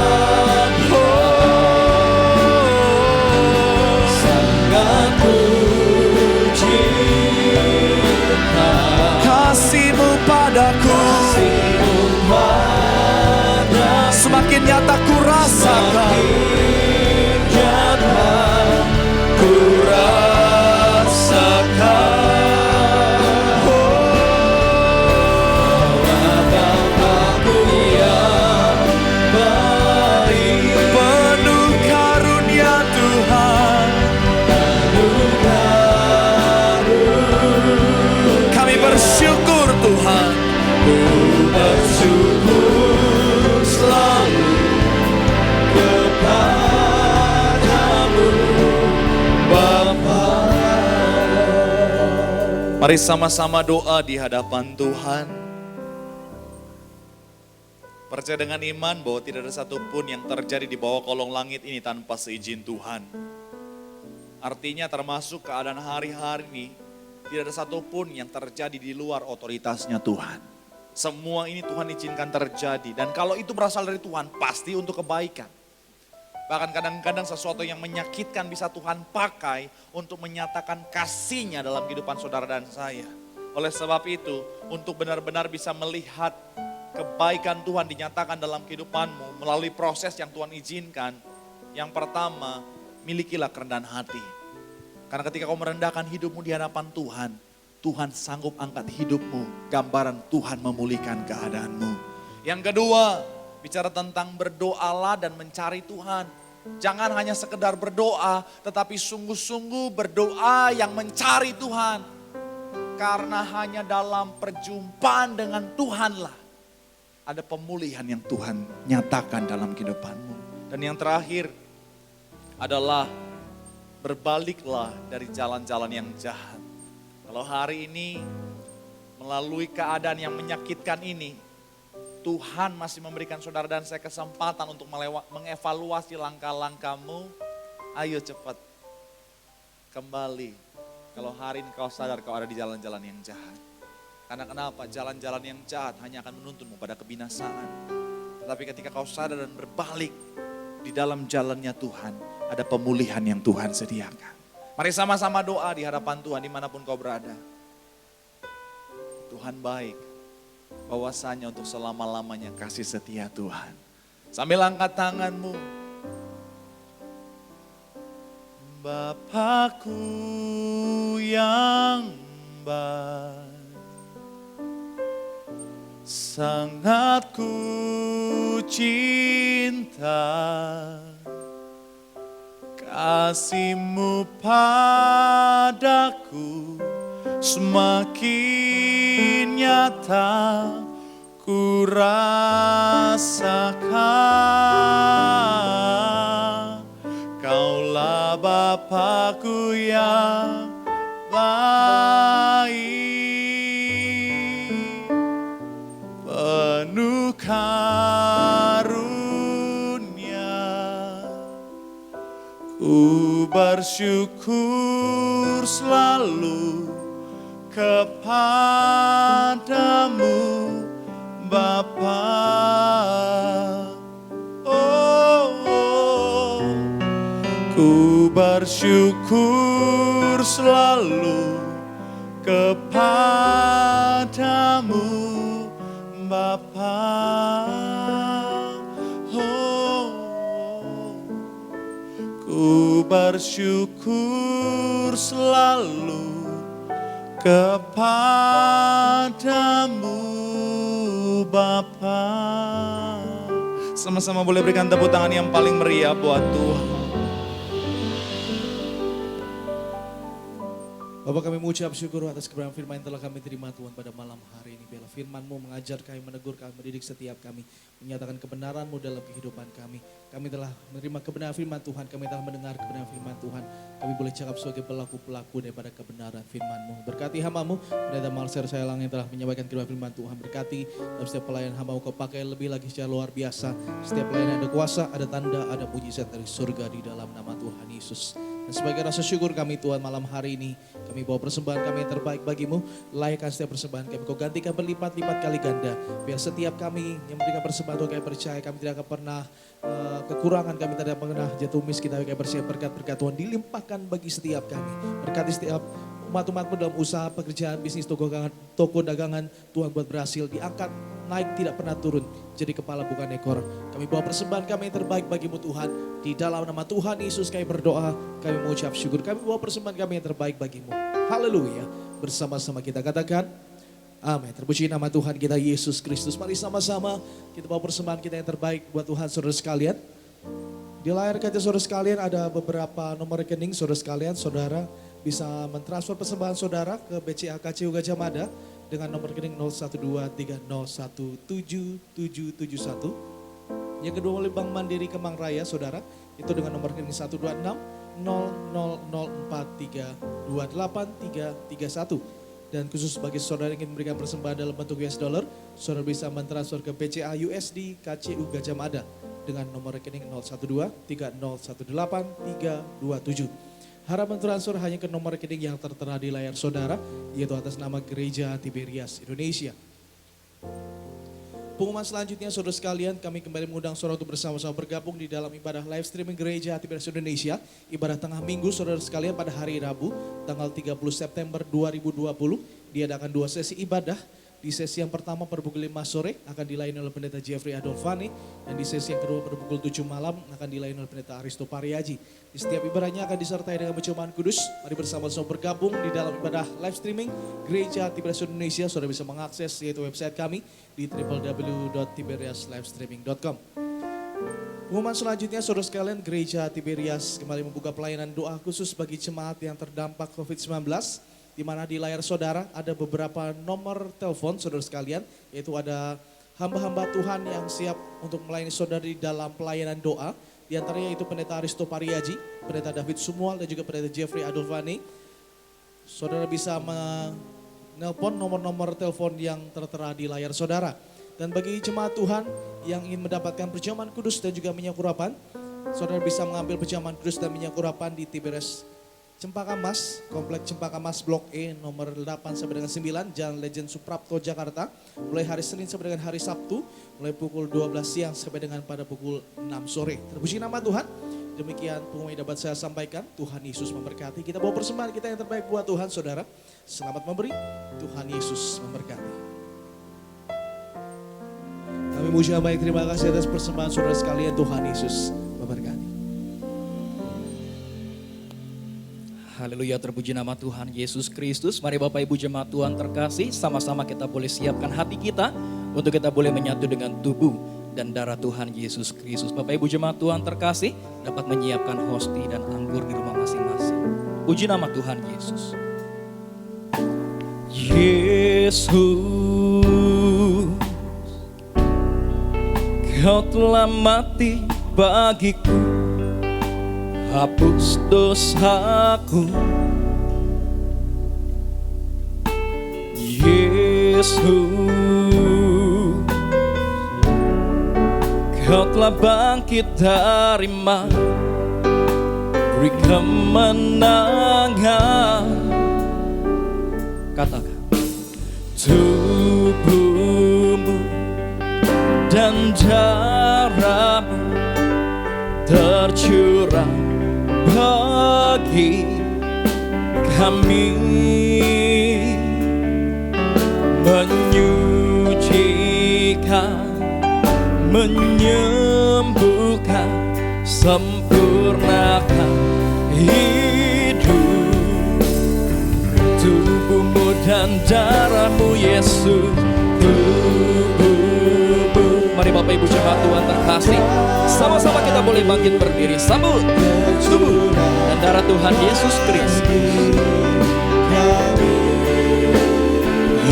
sangat ku cinta, kasih-Mu padaku semakin nyata ku rasakan. nyata Ku rasakan Bapakku yang baik, penuh karunia Tuhan. Kami bersyukur Tuhan. Ku bersyukur selalu kepadamu Bapa. Mari sama-sama doa di hadapan Tuhan. Percaya dengan iman bahwa tidak ada satupun yang terjadi di bawah kolong langit ini tanpa seizin Tuhan. Artinya termasuk keadaan hari-hari ini, tidak ada satupun yang terjadi di luar otoritasnya Tuhan. Semua ini Tuhan izinkan terjadi. Dan kalau itu berasal dari Tuhan, pasti untuk kebaikan. Bahkan kadang-kadang sesuatu yang menyakitkan bisa Tuhan pakai untuk menyatakan kasih-Nya dalam kehidupan saudara dan saya. Oleh sebab itu, untuk benar-benar bisa melihat kebaikan Tuhan dinyatakan dalam kehidupanmu melalui proses yang Tuhan izinkan. Yang pertama, milikilah kerendahan hati. Karena ketika kau merendahkan hidupmu di hadapan Tuhan, Tuhan sanggup angkat hidupmu, gambaran Tuhan memulihkan keadaanmu. Yang kedua, bicara tentang berdoalah dan mencari Tuhan. Jangan hanya sekedar berdoa, tetapi sungguh-sungguh berdoa yang mencari Tuhan. Karena hanya dalam perjumpaan dengan Tuhanlah ada pemulihan yang Tuhan nyatakan dalam kehidupanmu. Dan yang terakhir adalah berbaliklah dari jalan-jalan yang jahat. Kalau hari ini melalui keadaan yang menyakitkan ini, Tuhan masih memberikan saudara dan saya kesempatan untuk mengevaluasi langkah-langkahmu. Ayo cepat kembali. Kalau hari ini kau sadar kau ada di jalan-jalan yang jahat. Karena kenapa? Jalan-jalan yang jahat hanya akan menuntunmu pada kebinasaan. Tetapi ketika kau sadar dan berbalik di dalam jalannya Tuhan, ada pemulihan yang Tuhan sediakan. Mari sama-sama doa di hadapan Tuhan dimanapun kau berada. Tuhan baik, bahwasanya untuk selama-lamanya kasih setia Tuhan. Sambil angkat tanganmu. Bapakku yang baik, sangat ku cinta, kasih-Mu padaku semakin nyata ku rasakan. Kaulah Bapakku yang baik, penuh karunia. Ku bersyukur selalu kepadamu Bapa. Ku bersyukur selalu kepadamu Bapa. Ku bersyukur selalu kepadamu Bapa. Sama-sama boleh berikan tepuk tangan yang paling meriah buat Tuhan. Bapak, kami mengucap syukur atas kebenaran firman yang telah kami terima Tuhan pada malam hari ini. Biarlah firman-Mu mengajar kami, menegur kami, mendidik setiap kami, menyatakan kebenaran-Mu dalam kehidupan kami. Kami telah menerima kebenaran firman Tuhan, kami telah mendengar kebenaran firman Tuhan. Kami boleh cakap sebagai pelaku-pelaku daripada kebenaran firman-Mu. Berkati hamba-Mu, Pendeta Marcel Sayalang yang telah menyampaikan kebenaran firman Tuhan. Berkati dalam setiap pelayanan hamba-Mu, Kau pakai lebih lagi secara luar biasa. Setiap pelayanan ada kuasa, ada tanda, ada mujizat dari surga di dalam nama Tuhan Yesus. Dan sebagai rasa syukur kami Tuhan malam hari ini, kami bawa persembahan kami yang terbaik bagimu. Layakkan setiap persembahan kami, Kau gantikan berlipat-lipat kali ganda. Biar setiap kami yang memberikan persembahan Tuhan, kami percaya kami tidak akan pernah kekurangan, kami tidak pernah jatuh miskin. Kami percaya berkat-berkat Tuhan dilimpahkan bagi setiap kami. Berkati setiap umat-umatmu dalam usaha, pekerjaan, bisnis, toko dagangan, Tuhan buat berhasil, diangkat, naik, tidak pernah turun, jadi kepala bukan ekor. Kami bawa persembahan kami yang terbaik bagimu Tuhan, di dalam nama Tuhan Yesus kami berdoa, kami mengucap syukur, kami bawa persembahan kami yang terbaik bagimu. Haleluya, bersama-sama kita katakan, amin. Terpuji nama Tuhan kita Yesus Kristus. Mari sama-sama kita bawa persembahan kita yang terbaik buat Tuhan saudara sekalian. Di layar kaca saudara sekalian ada beberapa nomor rekening saudara sekalian, saudara bisa mentransfer persembahan saudara ke BCA KCU Gajah Mada dengan nomor rekening 0123017771. Yang kedua oleh Bank Mandiri Kemang Raya saudara, itu dengan nomor rekening 126 0004328331. Dan khusus bagi saudara yang ingin memberikan persembahan dalam bentuk US dollar, saudara bisa mentransfer ke BCA USD KCU Gajah Mada dengan nomor rekening 0123018327. Harapan transfer hanya ke nomor rekening yang tertera di layar saudara, yaitu atas nama Gereja Tiberias Indonesia. Pengumuman selanjutnya saudara sekalian, kami kembali mengundang saudara untuk bersama-sama bergabung di dalam ibadah live streaming Gereja Tiberias Indonesia. Ibadah tengah minggu saudara sekalian pada hari Rabu, tanggal 30 September 2020, diadakan 2 sesi ibadah. Di sesi yang pertama pada pukul 5 sore akan dilayani oleh Pendeta Jeffrey Adolfani, dan di sesi yang kedua pada pukul 7 malam akan dilayani oleh Pendeta Aristo Pariaji. Di setiap ibadahnya akan disertai dengan pencurahan kudus. Mari bersama-sama bergabung di dalam ibadah live streaming Gereja Tiberias Indonesia. Saudara bisa mengakses yaitu website kami di www.tiberiaslivestreaming.com. Pengumuman selanjutnya saudara sekalian, Gereja Tiberias kembali membuka pelayanan doa khusus bagi jemaat yang terdampak COVID-19. Di mana di layar saudara ada beberapa nomor telepon saudara sekalian, yaitu ada hamba-hamba Tuhan yang siap untuk melayani saudara di dalam pelayanan doa. Di antaranya itu Pendeta Aristo Pariaji, Pendeta David Sumual, dan juga Pendeta Jeffrey Adolfani. Saudara bisa menelpon nomor-nomor telepon yang tertera di layar saudara. Dan bagi jemaat Tuhan yang ingin mendapatkan perjamuan kudus dan juga minyak urapan, saudara bisa mengambil perjamuan kudus dan minyak urapan di Tiberias Cempaka Mas, Komplek Cempaka Mas Blok E nomor 8 sampai dengan 9, Jalan Legend Suprapto, Jakarta. Mulai hari Senin sampai dengan hari Sabtu, mulai pukul 12 siang sampai dengan pada pukul 6 sore. Terpuji nama Tuhan. Demikian pengumuman yang dapat saya sampaikan. Tuhan Yesus memberkati. Kita bawa persembahan kita yang terbaik buat Tuhan, saudara. Selamat memberi. Tuhan Yesus memberkati. Kami mengucapkan baik terima kasih atas persembahan saudara sekalian. Tuhan Yesus memberkati. Haleluya, terpuji nama Tuhan Yesus Kristus. Mari Bapak Ibu jemaat Tuhan terkasih, sama-sama kita boleh siapkan hati kita untuk kita boleh menyatu dengan tubuh dan darah Tuhan Yesus Kristus. Bapak Ibu jemaat Tuhan terkasih dapat menyiapkan hosti dan anggur di rumah masing-masing. Puji nama Tuhan Yesus. Yesus, Kau telah mati bagiku, hapus dosaku. Yesus, Kau telah bangkit dari mati, beri kemenangan. Katakan, tubuhmu dan darahmu tercurah bagi kami, menyucikan, menyembuhkan, sempurnakan hidup. Tubuh tubuh dan darahmu Yesus, tubuhmu. Mari Bapak Ibu jemaat Tuhan terkasih, sama-sama kita boleh bangkit berdiri, sambut tubuh dan darah Tuhan Yesus Kristus.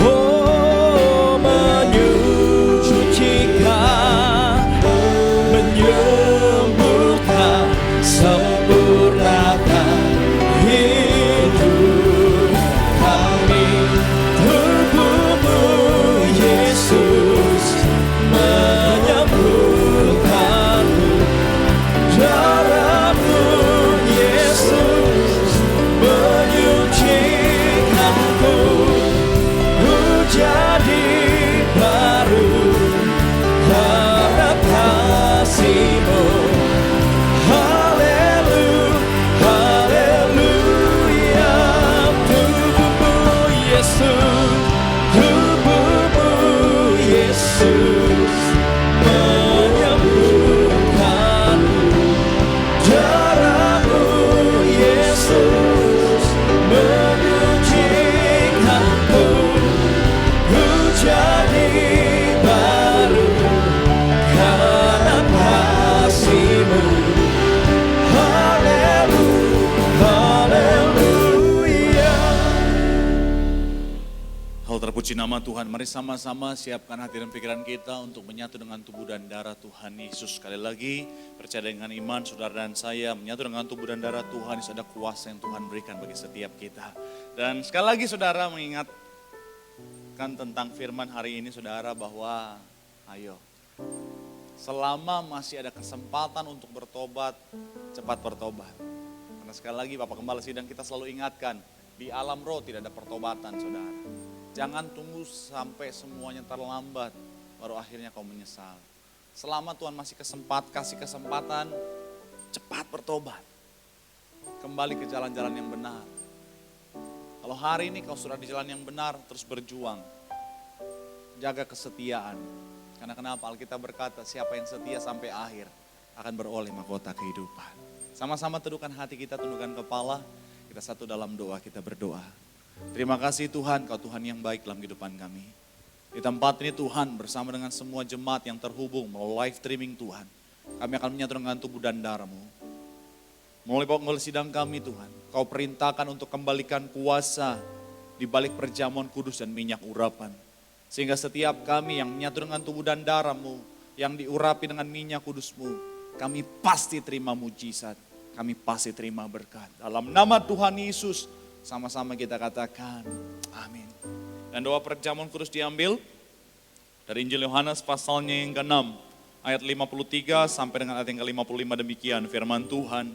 Oh, menyucikan, menyembuhkan, sempurnakan hidup kami. Tubuhmu Yesus menyembuhkan, darahmu Yesus menyucikanku. Ku jadi baru karena kasih-Mu. Haleluya, haleluya. Tubuhmu Yesus, tubuhmu Yesus menyembuhkan, darahmu Yesus menyucikanku. Ku jadi baru karena kasih-Mu. Haleluya, haleluya. Hal terpuji nama Tuhan, mari sama-sama siapkan hati dan pikiran kita untuk menyatu dengan tubuh dan darah Tuhan Yesus. Sekali lagi, percaya dengan iman saudara dan saya, menyatu dengan tubuh dan darah Tuhan, itu ada kuasa yang Tuhan berikan bagi setiap kita. Dan sekali lagi saudara mengingatkan tentang firman hari ini saudara, bahwa ayo, selama masih ada kesempatan untuk bertobat, cepat bertobat. Karena sekali lagi Bapak Gembala Sidang kita selalu ingatkan, di alam roh tidak ada pertobatan saudara. Jangan tunggu sampai semuanya terlambat, baru akhirnya kau menyesal. Selama Tuhan masih kasih kesempatan, cepat bertobat. Kembali ke jalan-jalan yang benar. Kalau hari ini kau sudah di jalan yang benar, terus berjuang. Jaga kesetiaan. Karena kenapa? Alkitab berkata, siapa yang setia sampai akhir akan beroleh mahkota kehidupan. Sama-sama teduhkan hati kita, tundukkan kepala. Kita satu dalam doa, kita berdoa. Terima kasih Tuhan, Kau Tuhan yang baik dalam kehidupan kami. Di tempat ini Tuhan, bersama dengan semua jemaat yang terhubung melalui live streaming Tuhan, kami akan menyatu dengan tubuh dan darah-Mu. Melalui sidang kami Tuhan, Kau perintahkan untuk kembalikan kuasa di balik perjamuan kudus dan minyak urapan. Sehingga setiap kami yang menyatu dengan tubuh dan darah-Mu, yang diurapi dengan minyak kudus-Mu, kami pasti terima mujizat, kami pasti terima berkat. Dalam nama Tuhan Yesus, sama-sama kita katakan, amin. Dan doa perjamuan kudus diambil dari Injil Yohanes pasalnya yang ke-6, ayat 53 sampai dengan ayat yang ke-55 demikian firman Tuhan.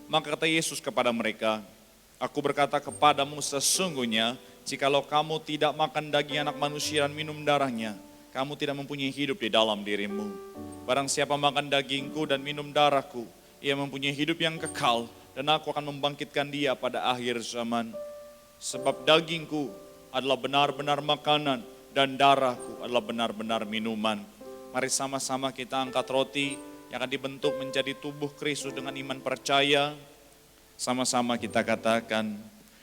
Maka kata Yesus kepada mereka, aku berkata kepadamu sesungguhnya, jikalau kamu tidak makan daging anak manusia dan minum darahnya, kamu tidak mempunyai hidup di dalam dirimu. Barang siapa makan dagingku dan minum darahku, ia mempunyai hidup yang kekal, dan aku akan membangkitkan dia pada akhir zaman. Sebab dagingku adalah benar-benar makanan, dan darahku adalah benar-benar minuman. Mari sama-sama kita angkat roti yang akan dibentuk menjadi tubuh Kristus dengan iman percaya. Sama-sama kita katakan,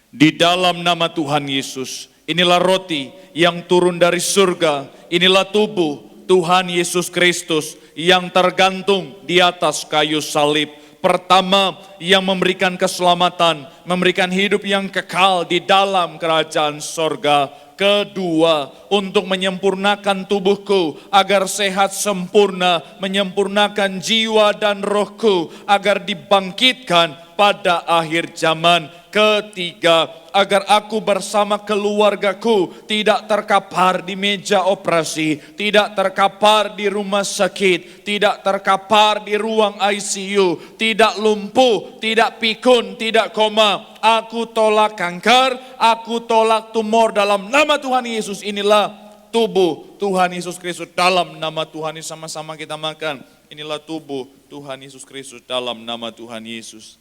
di dalam nama Tuhan Yesus, inilah roti yang turun dari surga, inilah tubuh Tuhan Yesus Kristus yang tergantung di atas kayu salib. Pertama, yang memberikan keselamatan, memberikan hidup yang kekal di dalam kerajaan sorga. Kedua, untuk menyempurnakan tubuhku agar sehat sempurna, menyempurnakan jiwa dan rohku agar dibangkitkan pada akhir zaman. Ketiga, agar aku bersama keluargaku tidak terkapar di meja operasi, tidak terkapar di rumah sakit, tidak terkapar di ruang ICU, tidak lumpuh, tidak pikun, tidak koma. Aku tolak kanker, aku tolak tumor dalam nama Tuhan Yesus. Inilah tubuh Tuhan Yesus Kristus dalam nama Tuhan Yesus. Sama-sama kita makan. Inilah tubuh Tuhan Yesus Kristus dalam nama Tuhan Yesus.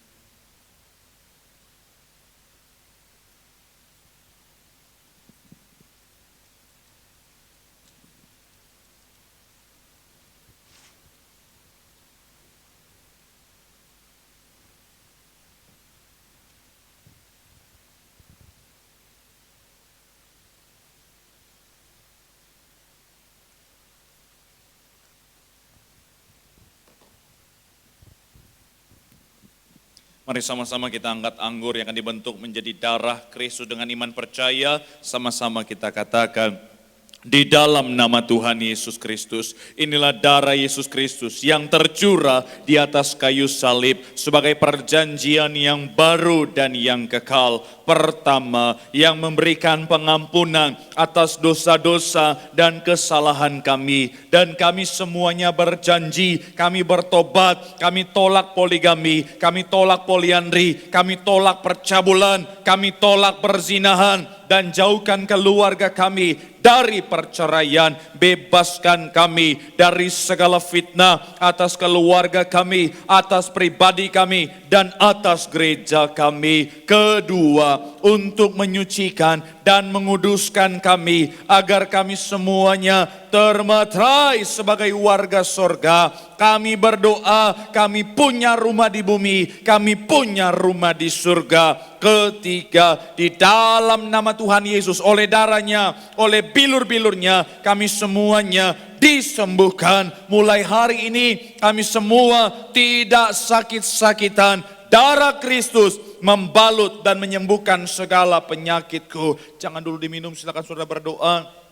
Mari sama-sama kita angkat anggur yang akan dibentuk menjadi darah Kristus dengan iman percaya. Sama-sama kita katakan, di dalam nama Tuhan Yesus Kristus, inilah darah Yesus Kristus yang tercurah di atas kayu salib sebagai perjanjian yang baru dan yang kekal. Pertama, yang memberikan pengampunan atas dosa-dosa dan kesalahan kami. Dan kami semuanya berjanji, kami bertobat, kami tolak poligami, kami tolak poliandri, kami tolak percabulan, kami tolak perzinahan, dan jauhkan keluarga kami dari perceraian, bebaskan kami dari segala fitnah atas keluarga kami, atas pribadi kami, dan atas gereja kami. Kedua, untuk menyucikan dan menguduskan kami, agar kami semuanya termeterai sebagai warga sorga. Kami berdoa, kami punya rumah di bumi, kami punya rumah di surga. Ketiga, di dalam nama Tuhan Yesus, oleh darahnya, oleh bilur-bilurnya, kami semuanya disembuhkan. Mulai hari ini kami semua tidak sakit-sakitan. Darah Kristus membalut dan menyembuhkan segala penyakitku. Jangan dulu diminum, silakan saudara berdoa.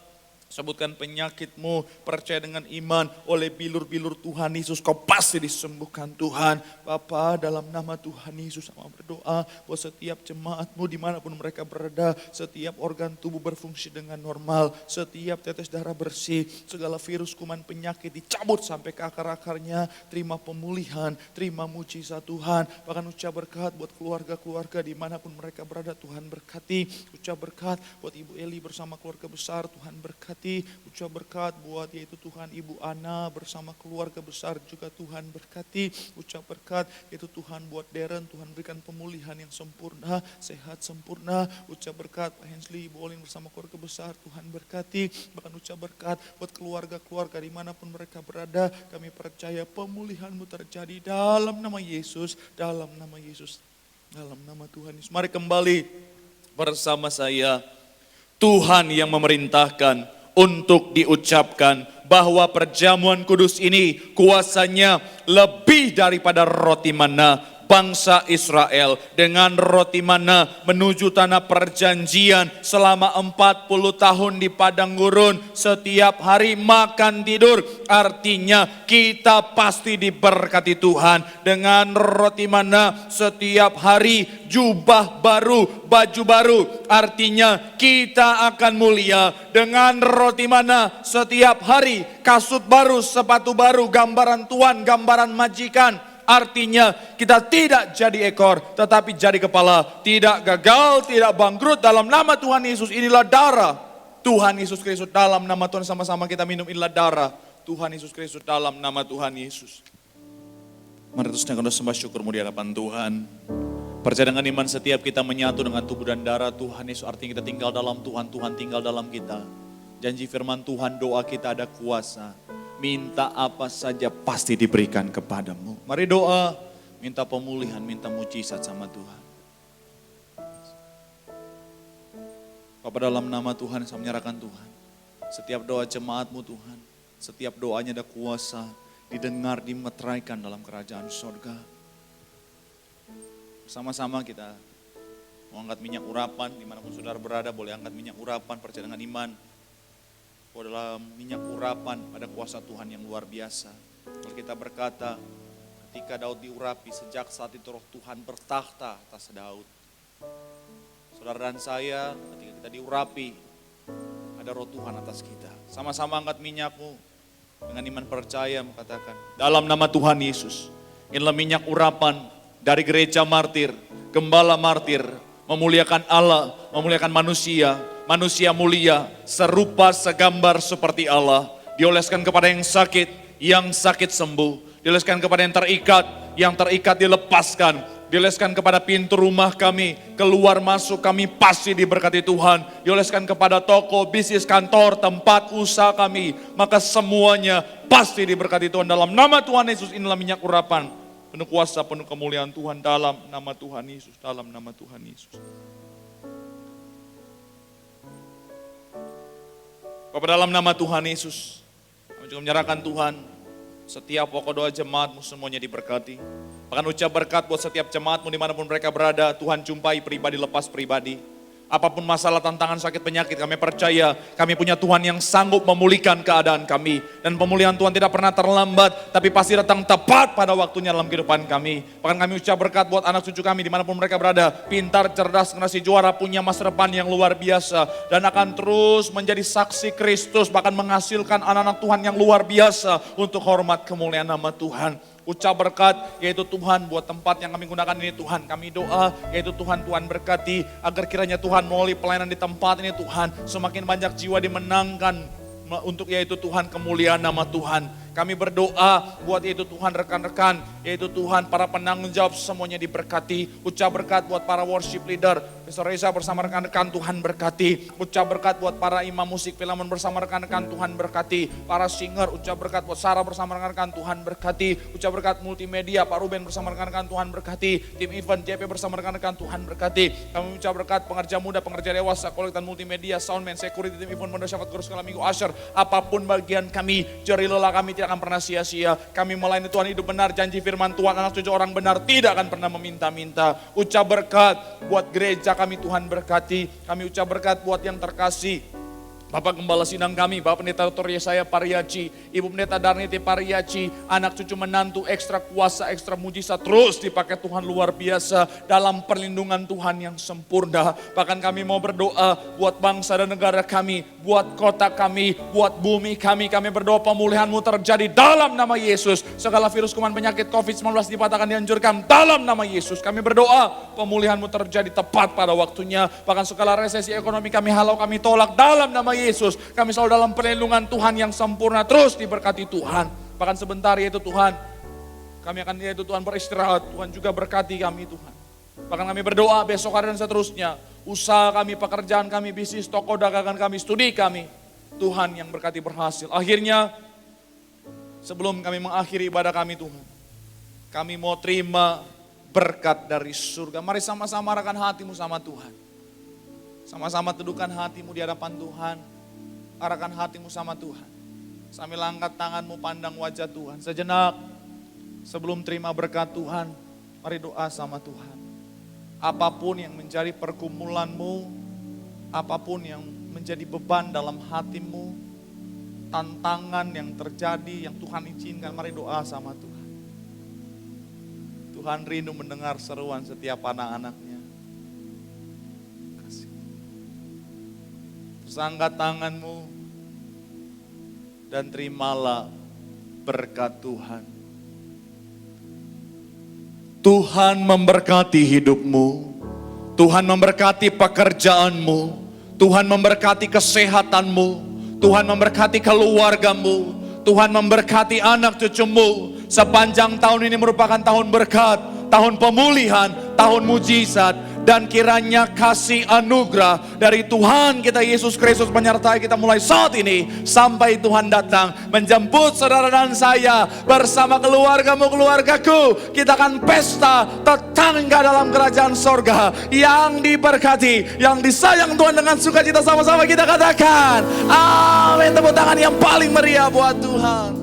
Sebutkan penyakitmu, percaya dengan iman, oleh bilur-bilur Tuhan Yesus kau pasti disembuhkan Tuhan. Bapa, dalam nama Tuhan Yesus sama berdoa buat setiap jemaatmu dimanapun mereka berada, setiap organ tubuh berfungsi dengan normal, setiap tetes darah bersih, segala virus kuman penyakit dicabut sampai ke akar-akarnya. Terima pemulihan, terima mujizat Tuhan. Bahkan ucap berkat buat keluarga-keluarga dimanapun mereka berada, Tuhan berkati. Ucap berkat buat Ibu Eli bersama keluarga besar, Tuhan berkati. Ucap berkat buat yaitu Tuhan Ibu Ana bersama keluarga besar juga Tuhan berkati. Ucap berkat yaitu Tuhan buat Darren, Tuhan berikan pemulihan yang sempurna, sehat sempurna. Ucap berkat Pak Hensley, Ibu Olin bersama keluarga besar, Tuhan berkati. Bahkan ucap berkat buat keluarga-keluarga dimanapun mereka berada, kami percaya pemulihan-Mu terjadi dalam nama Yesus, dalam nama Yesus, dalam nama Tuhan Yesus. Mari kembali bersama saya. Tuhan yang memerintahkan untuk diucapkan bahwa perjamuan kudus ini kuasanya lebih daripada roti mana. Bangsa Israel dengan roti mana menuju tanah perjanjian selama 40 tahun di padang gurun, setiap hari makan tidur. Artinya kita pasti diberkati Tuhan dengan roti mana setiap hari, jubah baru, baju baru. Artinya kita akan mulia dengan roti mana setiap hari, kasut baru, sepatu baru, gambaran Tuhan, gambaran majikan. Artinya kita tidak jadi ekor tetapi jadi kepala, tidak gagal, tidak bangkrut. Dalam nama Tuhan Yesus, inilah darah Tuhan Yesus Kristus. Dalam nama Tuhan, sama-sama kita minum, inilah darah Tuhan Yesus Kristus dalam nama Tuhan Yesus. Mari terus dengan sembah syukur di hadapan Tuhan. Percaya dengan iman setiap kita menyatu dengan tubuh dan darah Tuhan Yesus, artinya kita tinggal dalam Tuhan, Tuhan tinggal dalam kita. Janji firman Tuhan, doa kita ada kuasa. Minta apa saja pasti diberikan kepadamu. Mari doa, minta pemulihan, minta mujizat sama Tuhan. Bapa, dalam nama Tuhan saya menyerahkan Tuhan. Setiap doa jemaatmu Tuhan, setiap doanya ada kuasa, didengar, dimeteraikan dalam kerajaan surga. Bersama-sama kita mau angkat minyak urapan, dimanapun saudara berada boleh angkat minyak urapan, percaya dengan iman. Dalam minyak urapan ada kuasa Tuhan yang luar biasa. Kalau kita berkata, ketika Daud diurapi, sejak saat itu roh Tuhan bertakhta atas Daud. Saudara dan saya, ketika kita diurapi, ada roh Tuhan atas kita. Sama-sama angkat minyakmu, dengan iman percaya mengatakan, dalam nama Tuhan Yesus, inilah minyak urapan dari gereja martir, gembala martir, memuliakan Allah, memuliakan manusia. Manusia mulia, serupa segambar seperti Allah. Dioleskan kepada yang sakit sembuh. Dioleskan kepada yang terikat dilepaskan. Dioleskan kepada pintu rumah kami, keluar masuk kami pasti diberkati Tuhan. Dioleskan kepada toko, bisnis, kantor, tempat usaha kami, maka semuanya pasti diberkati Tuhan. Dalam nama Tuhan Yesus, inilah minyak urapan. Penuh kuasa, penuh kemuliaan Tuhan dalam nama Tuhan Yesus, dalam nama Tuhan Yesus. Bapak, dalam nama Tuhan Yesus, kami juga menyerahkan Tuhan Setiap pokok doa jemaatmu semuanya diberkati. Bahkan ucap berkat buat setiap jemaatmu dimanapun mereka berada. Tuhan jumpai pribadi lepas pribadi. Apapun masalah, tantangan, sakit, penyakit, kami percaya kami punya Tuhan yang sanggup memulihkan keadaan kami. Dan pemulihan Tuhan tidak pernah terlambat, tapi pasti datang tepat pada waktunya dalam kehidupan kami. Bahkan kami ucap berkat buat anak cucu kami dimanapun mereka berada. Pintar, cerdas, generasi juara, punya masa depan yang luar biasa. Dan akan terus menjadi saksi Kristus, bahkan menghasilkan anak-anak Tuhan yang luar biasa untuk hormat kemuliaan nama Tuhan. Ucap berkat, yaitu Tuhan buat tempat yang kami gunakan ini Tuhan. Kami doa, yaitu Tuhan berkati agar kiranya Tuhan melalui pelayanan di tempat ini Tuhan. Semakin banyak jiwa dimenangkan untuk yaitu Tuhan kemuliaan nama Tuhan. Kami berdoa buat yaitu Tuhan rekan-rekan, yaitu Tuhan para penanggung jawab semuanya diberkati. Ucap berkat buat para worship leader, Pastor Reza bersama rekan-rekan Tuhan berkati. Ucap berkat buat para imam musik filman bersama rekan-rekan Tuhan berkati. Para singer, ucap berkat buat Sarah bersama rekan-rekan Tuhan berkati. Ucap berkat multimedia, Pak Ruben bersama rekan-rekan Tuhan berkati. Tim event JP bersama rekan-rekan Tuhan berkati. Kami ucap berkat pengerja muda, pengerja dewasa, kolektan multimedia, soundman, security, tim event, Mondo Syafaat, Guru Sekolah Minggu, Usher. Apapun bagian kami, jari lelah kami tidak akan pernah sia-sia. Kami melayani Tuhan hidup benar, janji firman Tuhan, anak cucu orang benar tidak akan pernah meminta-minta. Ucap berkat buat gereja kami Tuhan berkati. Kami ucap berkat buat yang terkasih. Bapak Gembala Sidang kami, Bapak Pendeta Dr. Yesaya Pariaci, Ibu Pendeta Darniti Pariaci, anak cucu menantu ekstra kuasa, ekstra mujizat terus dipakai Tuhan luar biasa dalam perlindungan Tuhan yang sempurna. Bahkan kami mau berdoa buat bangsa dan negara kami, buat kota kami, buat bumi kami. Kami berdoa pemulihan-Mu terjadi dalam nama Yesus. Segala virus kuman penyakit COVID-19 dipatahkan, dianjurkan dalam nama Yesus. Kami berdoa pemulihan-Mu terjadi tepat pada waktunya. Bahkan segala resesi ekonomi kami halau, kami tolak dalam nama Yesus. Kami selalu dalam perlindungan Tuhan yang sempurna, terus diberkati Tuhan. Bahkan sebentar yaitu Tuhan, kami akan yaitu Tuhan beristirahat, Tuhan juga berkati kami Tuhan. Bahkan kami berdoa besok hari dan seterusnya, usaha kami, pekerjaan kami, bisnis, toko dagangan kami, studi kami, Tuhan yang berkati berhasil. Akhirnya, sebelum kami mengakhiri ibadah kami Tuhan, kami mau terima berkat dari surga. Mari sama-sama arahkan hatimu sama Tuhan. Sama-sama teduhkan hatimu di hadapan Tuhan. Arahkan hatimu sama Tuhan. Sambil angkat tanganmu, pandang wajah Tuhan. Sejenak sebelum terima berkat Tuhan, mari doa sama Tuhan. Apapun yang menjadi pergumulanmu, apapun yang menjadi beban dalam hatimu, tantangan yang terjadi, yang Tuhan izinkan, mari doa sama Tuhan. Tuhan rindu mendengar seruan setiap anak-anaknya. Angkat tanganmu dan terimalah berkat Tuhan. Tuhan memberkati hidupmu, Tuhan memberkati pekerjaanmu, Tuhan memberkati kesehatanmu, Tuhan memberkati keluargamu, Tuhan memberkati anak cucumu. Sepanjang tahun ini merupakan tahun berkat, tahun pemulihan, tahun mujizat. Dan kiranya kasih anugerah dari Tuhan kita Yesus Kristus menyertai kita mulai saat ini sampai Tuhan datang menjemput saudara dan saya bersama keluargamu, keluargaku. Kita akan pesta tetangga dalam kerajaan sorga yang diberkati, yang disayang Tuhan. Dengan sukacita sama-sama kita katakan amin. Tepuk tangan yang paling meriah buat Tuhan.